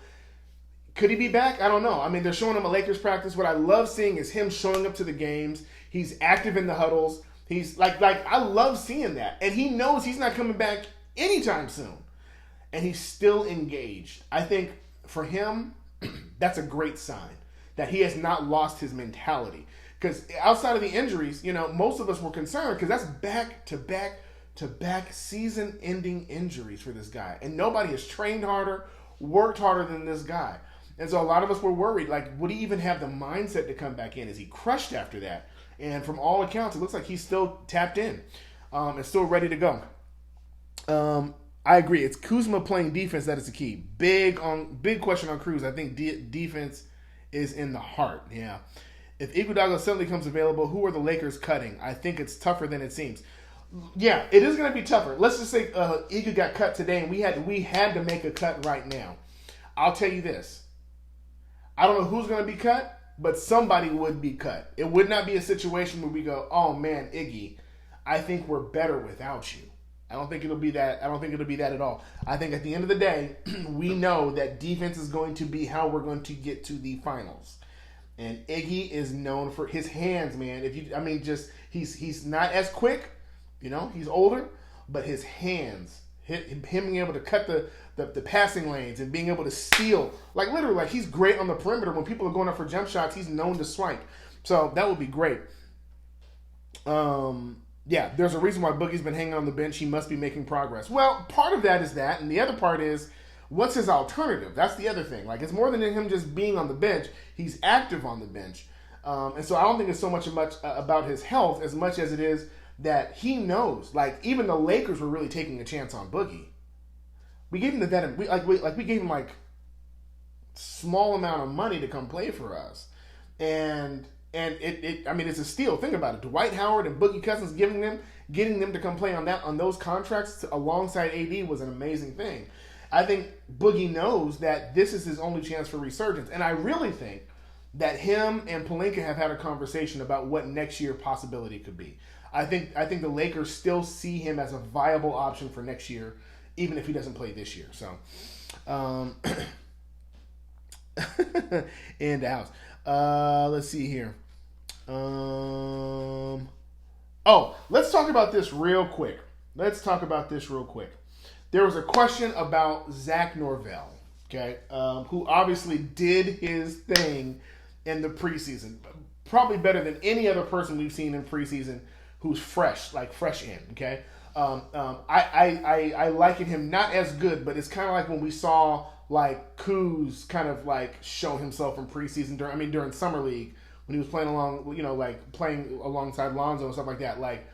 could he be back? I don't know. I mean, they're showing him a Lakers practice. What I love seeing is him showing up to the games. He's active in the huddles. He's like I love seeing that. And he knows he's not coming back anytime soon. And he's still engaged. I think for him, that's a great sign that he has not lost his mentality. Because outside of the injuries, most of us were concerned because that's back-to-back season-ending injuries for this guy. And nobody has trained harder, worked harder than this guy. And so a lot of us were worried, like, would he even have the mindset to come back in? Is he crushed after that? And from all accounts, it looks like he's still tapped in and still ready to go. I agree. It's Kuzma playing defense that is the key. Big question on Cruz. I think defense is in the heart. Yeah. If Iguodala suddenly comes available, who are the Lakers cutting? I think it's tougher than it seems. Yeah, it is going to be tougher. Let's just say Iguodala got cut today, and we had to make a cut right now. I'll tell you this. I don't know who's going to be cut, but somebody would be cut. It would not be a situation where we go, oh man, Iggy, I think we're better without you. I don't think it'll be that. I don't think it'll be that at all. I think at the end of the day, we know that defense is going to be how we're going to get to the finals. And Iggy is known for his hands, man. He's not as quick, he's older, but his hands, him being able to cut the passing lanes and being able to steal, like literally, like he's great on the perimeter. When people are going up for jump shots, he's known to swipe. So that would be great. Yeah, there's a reason why Boogie's been hanging on the bench. He must be making progress. Well, part of that is that, and the other part is what's his alternative? That's the other thing. Like, it's more than him just being on the bench. He's active on the bench. And so I don't think it's so much about his health as much as it is that he knows. Like, even the Lakers were really taking a chance on Boogie. We gave him the veteran. We gave him like small amount of money to come play for us, and it's a steal. Think about it. Dwight Howard and Boogie Cousins getting them to come play on those contracts alongside AD was an amazing thing. I think Boogie knows that this is his only chance for resurgence, and I really think that him and Pelinka have had a conversation about what next year possibility could be. I think the Lakers still see him as a viable option for next year, even if he doesn't play this year. So, in the house. Let's see here. Let's talk about this real quick. There was a question about Zach Norvell, okay, who obviously did his thing in the preseason. Probably better than any other person we've seen in preseason who's fresh in, okay? I liken him not as good, but it's kind of like when we saw like Kuz kind of like show himself in preseason during summer league when he was playing alongside Lonzo and stuff like that. Like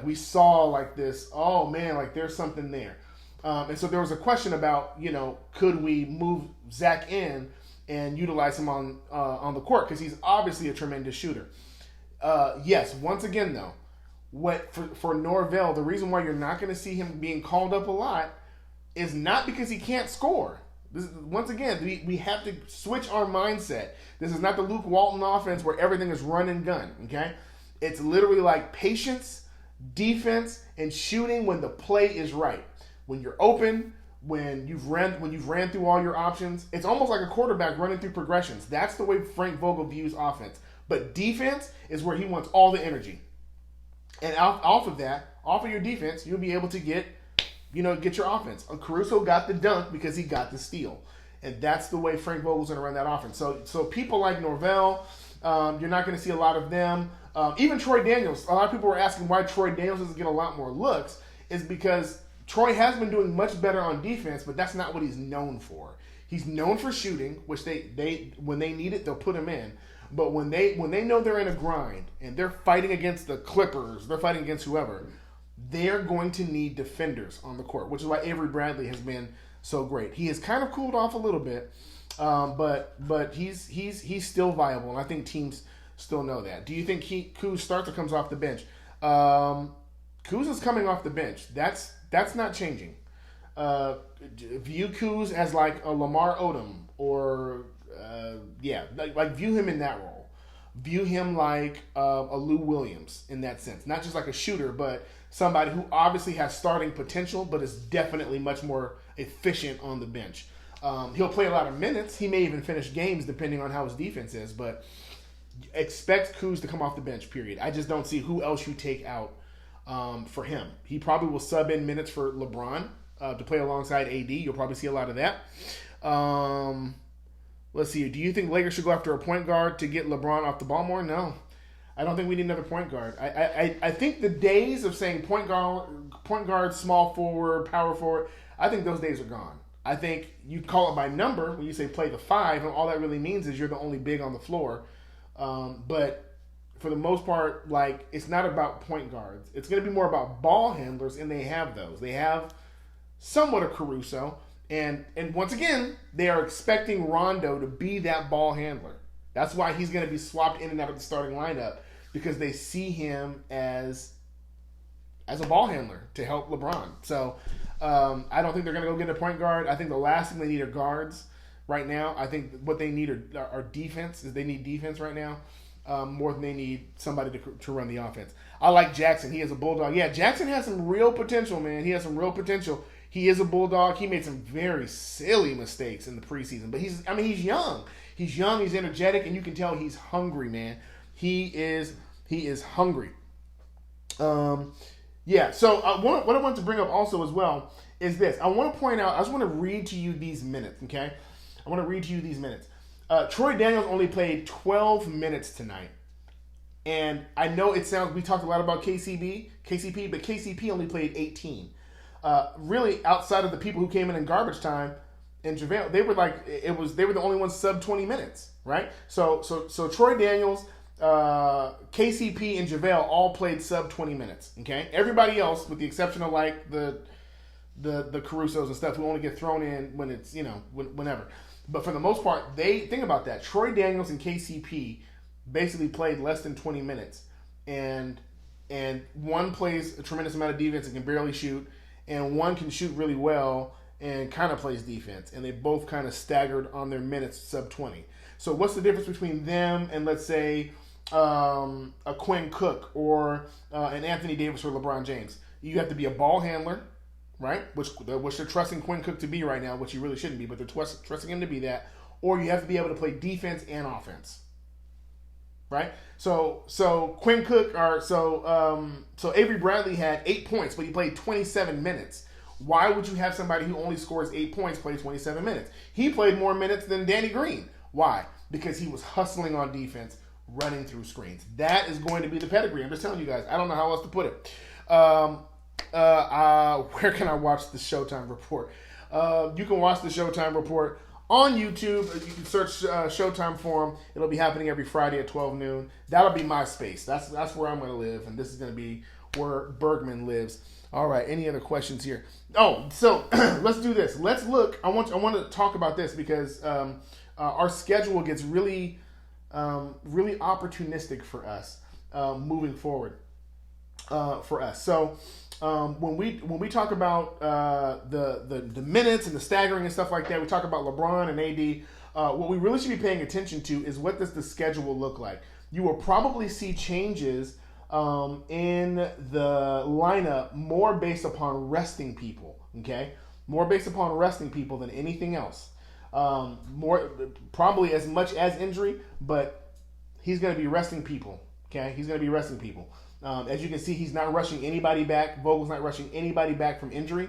we saw like this. Oh man, like there's something there. And so there was a question about could we move Zach in and utilize him on the court because he's obviously a tremendous shooter. Yes. Once again though. For Norvell, the reason why you're not going to see him being called up a lot is not because he can't score. Once again, we have to switch our mindset. This is not the Luke Walton offense where everything is run and gun, okay? It's literally like patience, defense, and shooting when the play is right. When you're open, when you've ran through all your options, it's almost like a quarterback running through progressions. That's the way Frank Vogel views offense. But defense is where he wants all the energy. And off of your defense, you'll be able to get your offense. Caruso got the dunk because he got the steal. And that's the way Frank Vogel's going to run that offense. So people like Norvell, you're not going to see a lot of them. Even Troy Daniels. A lot of people were asking why Troy Daniels doesn't get a lot more looks. Is because Troy has been doing much better on defense, but that's not what he's known for. He's known for shooting, which they when they need it, they'll put him in. But when they know they're in a grind and they're fighting against the Clippers, they're fighting against whoever, they're going to need defenders on the court, which is why Avery Bradley has been so great. He has kind of cooled off a little bit, but he's still viable, and I think teams still know that. Do you think Kuz starts or comes off the bench? Kuz is coming off the bench. That's not changing. View Kuz as like a Lamar Odom or view him in that role. View him like a Lou Williams in that sense. Not just like a shooter, but somebody who obviously has starting potential, but is definitely much more efficient on the bench. He'll play a lot of minutes. He may even finish games depending on how his defense is, but expect Kuz to come off the bench, period. I just don't see who else you take out for him. He probably will sub in minutes for LeBron to play alongside AD. You'll probably see a lot of that. Let's see. Do you think Lakers should go after a point guard to get LeBron off the ball more? No. I don't think we need another point guard. I think the days of saying point guard, small forward, power forward, I think those days are gone. I think you call it by number when you say play the five, and all that really means is you're the only big on the floor. But for the most part, like, it's not about point guards. It's going to be more about ball handlers, and they have those. They have somewhat of Caruso. And once again, they are expecting Rondo to be that ball handler. That's why he's going to be swapped in and out of the starting lineup, because they see him as a ball handler to help LeBron. So I don't think they're going to go get a point guard. I think the last thing they need are guards right now. I think what they need are defense. They need defense right now more than they need somebody to run the offense. I like Jackson. He is a Bulldog. Yeah, Jackson has some real potential, man. He has some real potential. He is a Bulldog. He made some very silly mistakes in the preseason. But he's young. He's young. He's energetic. And you can tell he's hungry, man. He is hungry. So what I want to bring up also as well is this. I want to point out, I just want to read to you these minutes, okay? I want to read to you these minutes. Troy Daniels only played 12 minutes tonight. And I know we talked a lot about KCP, but KCP only played 18. Really, outside of the people who came in garbage time, and JaVale, they were they were the only ones sub 20 minutes, right? So Troy Daniels, KCP, and JaVale all played sub 20 minutes. Okay, everybody else, with the exception of like the Carusos and stuff, who only get thrown in when it's whenever. But for the most part, they think about that. Troy Daniels and KCP basically played less than 20 minutes, and one plays a tremendous amount of defense and can barely shoot, and one can shoot really well and kind of plays defense, and they both kind of staggered on their minutes sub 20. So what's the difference between them and, let's say, a Quinn Cook or an Anthony Davis or LeBron James? You have to be a ball handler, right? Which they're trusting Quinn Cook to be right now, which he really shouldn't be, but they're trusting him to be that. Or you have to be able to play defense and offense, right? So Quinn Cook so Avery Bradley had 8 points, but he played 27 minutes. Why would you have somebody who only scores 8 points play 27 minutes? He played more minutes than Danny Green. Why? Because he was hustling on defense, running through screens. That is going to be the pedigree. I'm just telling you guys. I don't know how else to put it. Where can I watch the Showtime report? You can watch the Showtime report on YouTube. You can search Showtime Forum. It'll be happening every Friday at 12 noon. That'll be my space. That's where I'm going to live, and this is going to be where Bergman lives. All right. Any other questions here? Oh, so let's do this. Let's look. I want to talk about this because our schedule gets really opportunistic for us moving forward. For us. So when we talk about the minutes and the staggering and stuff like that, we talk about LeBron and AD. What we really should be paying attention to is what does the schedule look like. You will probably see changes in the lineup more based upon resting people. Okay, more based upon resting people than anything else. More probably as much as injury, but he's going to be resting people. Okay, he's going to be resting people. As you can see, he's not rushing anybody back. Vogel's not rushing anybody back from injury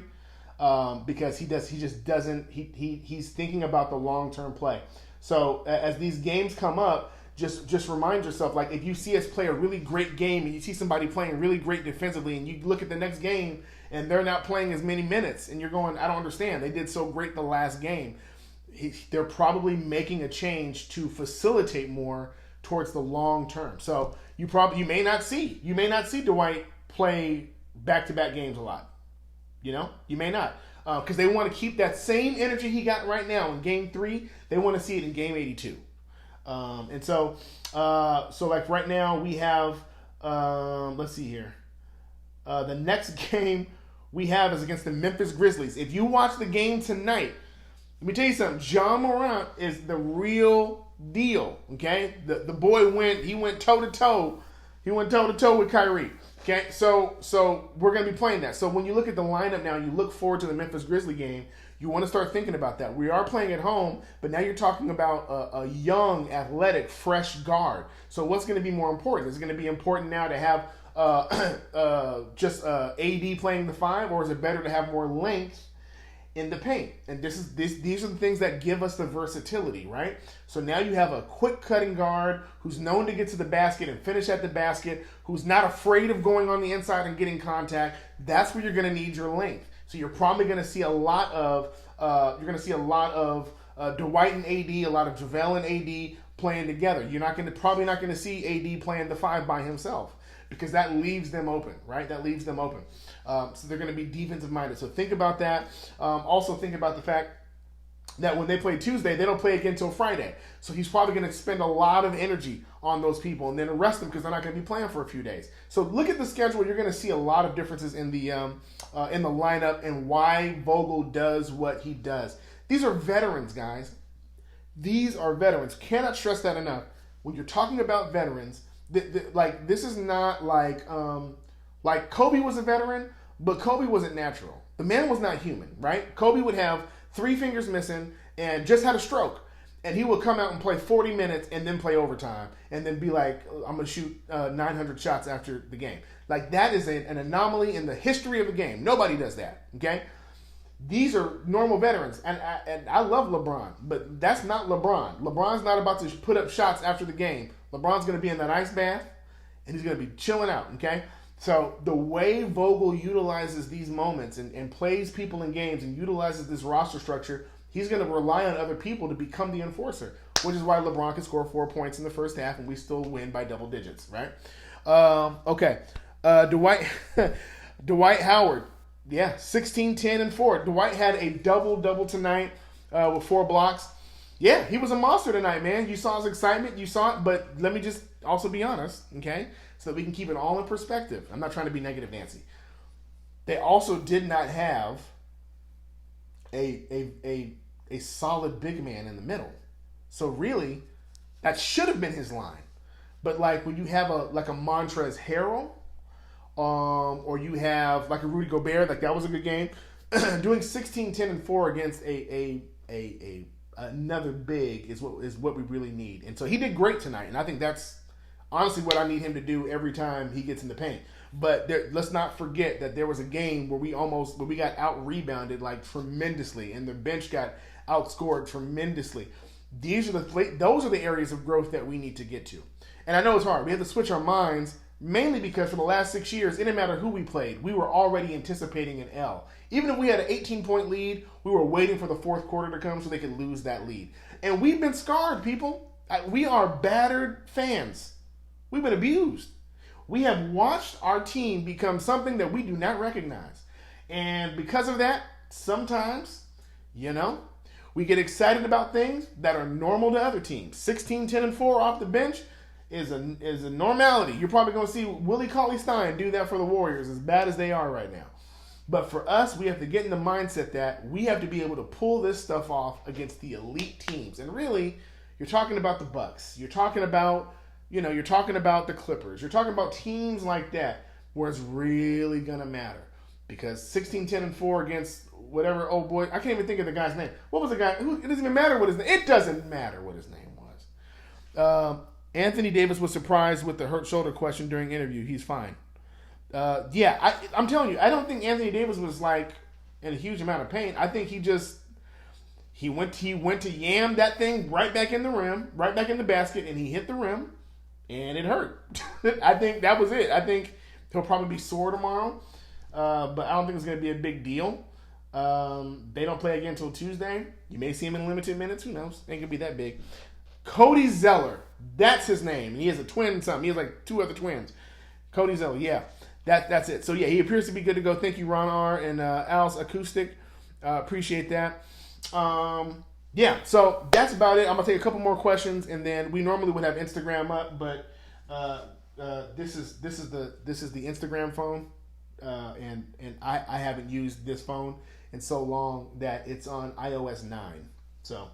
because he's thinking about the long-term play. So as these games come up, just remind yourself, like if you see us play a really great game and you see somebody playing really great defensively and you look at the next game and they're not playing as many minutes and you're going, I don't understand. They did so great the last game. They're probably making a change to facilitate more towards the long term. So you may not see Dwight play back-to-back games a lot. You may not, because they want to keep that same energy he got right now in Game 3. They want to see it in Game 82. And so like right now we have let's see here. The next game we have is against the Memphis Grizzlies. If you watch the game tonight, let me tell you something. Ja Morant is the real deal. Okay, the boy went toe to toe. He went toe to toe with Kyrie. Okay, so we're gonna be playing that. So when you look at the lineup now, and you look forward to the Memphis Grizzly game. You want to start thinking about that. We are playing at home, but now you're talking about a young, athletic, fresh guard. So what's going to be more important? Is it going to be important now to have just AD playing the 5, or is it better to have more length in the paint? And these are the things that give us the versatility, right? So now you have a quick cutting guard who's known to get to the basket and finish at the basket, who's not afraid of going on the inside and getting contact. That's where you're going to need your length. So you're probably going to see a lot of Dwight and AD, a lot of JaVale and AD playing together. You're probably not going to see AD playing the 5 by himself because that leaves them open, right? That leaves them open. So they're going to be defensive minded. So think about that. Also think about the fact that when they play Tuesday, they don't play again until Friday. So he's probably going to spend a lot of energy on those people and then arrest them because they're not going to be playing for a few days. So look at the schedule. You're going to see a lot of differences in the lineup and why Vogel does what he does. These are veterans, guys. These are veterans. Cannot stress that enough. When you're talking about veterans, this is not like Kobe was a veteran, but Kobe wasn't natural. The man was not human, right? Kobe would have 3 fingers missing and just had a stroke. And he would come out and play 40 minutes and then play overtime and then be like, I'm going to shoot 900 shots after the game. Like that is an anomaly in the history of the game. Nobody does that, okay? These are normal veterans. And I love LeBron, but that's not LeBron. LeBron's not about to put up shots after the game. LeBron's going to be in that ice bath and he's going to be chilling out, okay? So the way Vogel utilizes these moments and plays people in games and utilizes this roster structure, He's going to rely on other people to become the enforcer, which is why LeBron can score 4 points in the first half and we still win by double digits, right? Okay. Dwight Dwight Howard. Yeah, 16, 10, and 4. Dwight had a double-double tonight with 4 blocks. Yeah, he was a monster tonight, man. You saw his excitement. You saw it, but let me just also be honest, okay? So that we can keep it all in perspective. I'm not trying to be negative Nancy. They also did not have a solid big man in the middle. So really, that should have been his line. But like when you have a Montrezl Harrell, or you have like a Rudy Gobert, like that was a good game. Doing 16, 10, and 4 against another big is what we really need. And so he did great tonight, and I think that's honestly what I need him to do every time he gets in the paint. But let's not forget that there was a game where we got out rebounded like tremendously, and the bench got outscored tremendously. Those are the areas of growth that we need to get to. And I know it's hard. We have to switch our minds, mainly because for the last 6 years, it didn't matter who we played. We were already anticipating an L. Even if we had an 18-point lead, we were waiting for the fourth quarter to come so they could lose that lead. And we've been scarred, people. We are battered fans. We've been abused. We have watched our team become something that we do not recognize. And because of that, sometimes, we get excited about things that are normal to other teams. 16, 10, and 4 off the bench is a normality. You're probably going to see Willie Cauley-Stein do that for the Warriors, as bad as they are right now. But for us, we have to get in the mindset that we have to be able to pull this stuff off against the elite teams. And really, you're talking about the Bucks. You're talking about, you're talking about the Clippers. You're talking about teams like that where it's really going to matter. Because 16, 10, and 4 against whatever old boy, I can't even think of the guy's name. What was the guy? It doesn't even matter what his name. It doesn't matter what his name was. Anthony Davis was surprised with the hurt shoulder question during interview. He's fine. I'm telling you, I don't think Anthony Davis was like in a huge amount of pain. I think he went to yam that thing right back in the rim, right back in the basket, and he hit the rim, and it hurt. I think that was it. I think he'll probably be sore tomorrow, but I don't think it's going to be a big deal. They don't play again until Tuesday. You may see him in limited minutes. Who knows? Ain't going to be that big. Cody Zeller. That's his name. He has a twin something. He has like 2 other twins. Cody Zeller, yeah. That's it. So, yeah, he appears to be good to go. Thank you, Ron R. and Al's Acoustic. Appreciate that. So that's about it. I'm going to take a couple more questions, and then we normally would have Instagram up, but this is the Instagram phone, and I haven't used this phone in so long that it's on iOS 9. So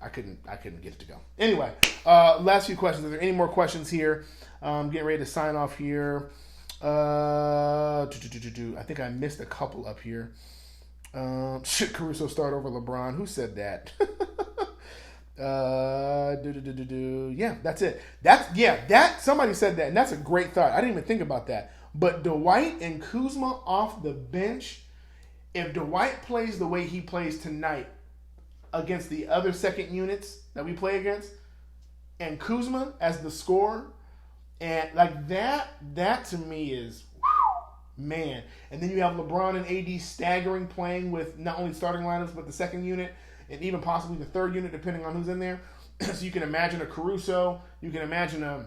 I couldn't get it to go. Anyway, last few questions. Are there any more questions here? Getting ready to sign off here. I think I missed a couple up here. Should Caruso start over LeBron? Who said that? Yeah, that's it. That somebody said that, and that's a great thought. I didn't even think about that. But Dwight and Kuzma off the bench. If Dwight plays the way he plays tonight against the other second units that we play against, and Kuzma as the scorer, and like that to me is, man. And then you have LeBron and AD staggering, playing with not only starting lineups but the second unit and even possibly the third unit, depending on who's in there. So you can imagine a Caruso, you can imagine a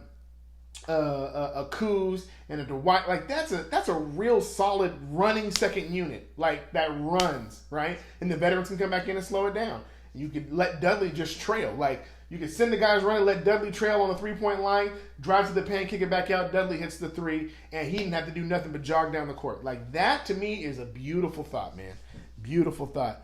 Kuz and a Dwight. Like that's a real solid running second unit, like that runs right, and the veterans can come back in and slow it down. You could let Dudley just trail. Like you could send the guys running, let Dudley trail on the 3-point line, drive to the paint, kick it back out. Dudley hits the 3, and he didn't have to do nothing but jog down the court. Like that to me is a beautiful thought, man. Beautiful thought.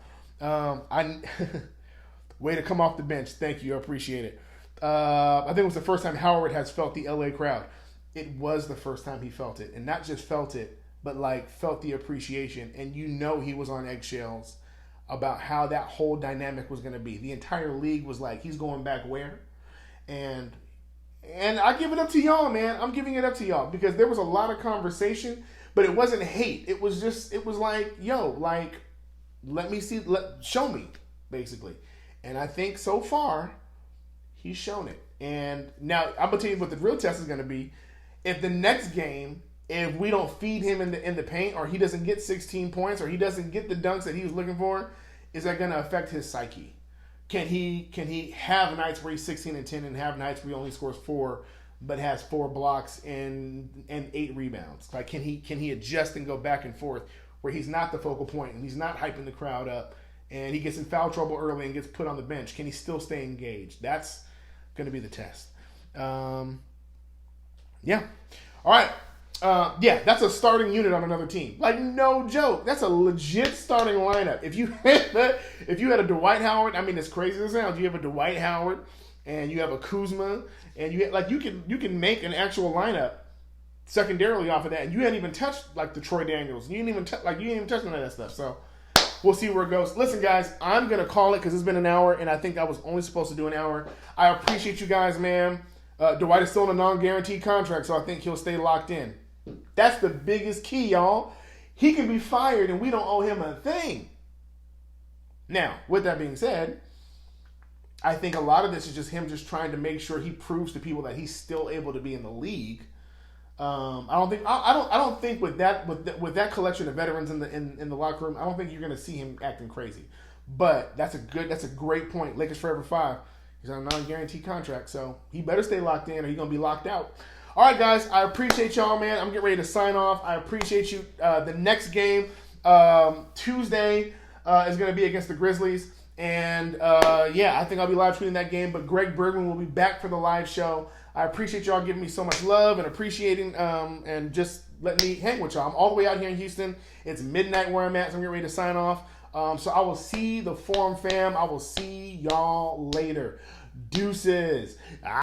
Way to come off the bench. Thank you. I appreciate it. I think it was the first time Howard has felt the LA crowd. It was the first time he felt it, and not just felt it, but like felt the appreciation. And he was on eggshells about how that whole dynamic was going to be. The entire league was like, he's going back where? And I give it up to y'all, man. I'm giving it up to y'all because there was a lot of conversation, but it wasn't hate. It was like, yo, like, let me see, show me, basically. And I think so far, he's shown it. And now I'm gonna tell you what the real test is gonna be. If the next game, if we don't feed him in the paint, or he doesn't get 16 points, or he doesn't get the dunks that he was looking for, is that going to affect his psyche? Can he have nights where he's 16-10 and have nights where he only scores 4 but has 4 blocks and 8 rebounds? Like, can he adjust and go back and forth where he's not the focal point and he's not hyping the crowd up and he gets in foul trouble early and gets put on the bench? Can he still stay engaged? That's going to be the test. Yeah. All right. Yeah, that's a starting unit on another team. Like, no joke. That's a legit starting lineup. If you had a Dwight Howard, I mean, it's crazy as it sounds. You have a Dwight Howard and you have a Kuzma, and you can make an actual lineup secondarily off of that. And you hadn't even touched like the Troy Daniels. You didn't even touch none of that stuff. So we'll see where it goes. Listen, guys, I'm gonna call it because it's been an hour, and I think I was only supposed to do an hour. I appreciate you guys, man. Dwight is still in a non-guaranteed contract, so I think he'll stay locked in. That's the biggest key, y'all. He can be fired, and we don't owe him a thing. Now, with that being said, I think a lot of this is just him just trying to make sure he proves to people that he's still able to be in the league. I don't think with that collection of veterans in the locker room, I don't think you're going to see him acting crazy. But that's a great point. Lakers Forever 5. He's on a non-guaranteed contract, so he better stay locked in or he's going to be locked out. All right, guys, I appreciate y'all, man. I'm getting ready to sign off. I appreciate you. The next game, Tuesday, is going to be against the Grizzlies. And, yeah, I think I'll be live tweeting that game. But Greg Bergman will be back for the live show. I appreciate y'all giving me so much love and appreciating and just letting me hang with y'all. I'm all the way out here in Houston. It's midnight where I'm at, so I'm getting ready to sign off. So I will see the Forum fam. I will see y'all later. Deuces.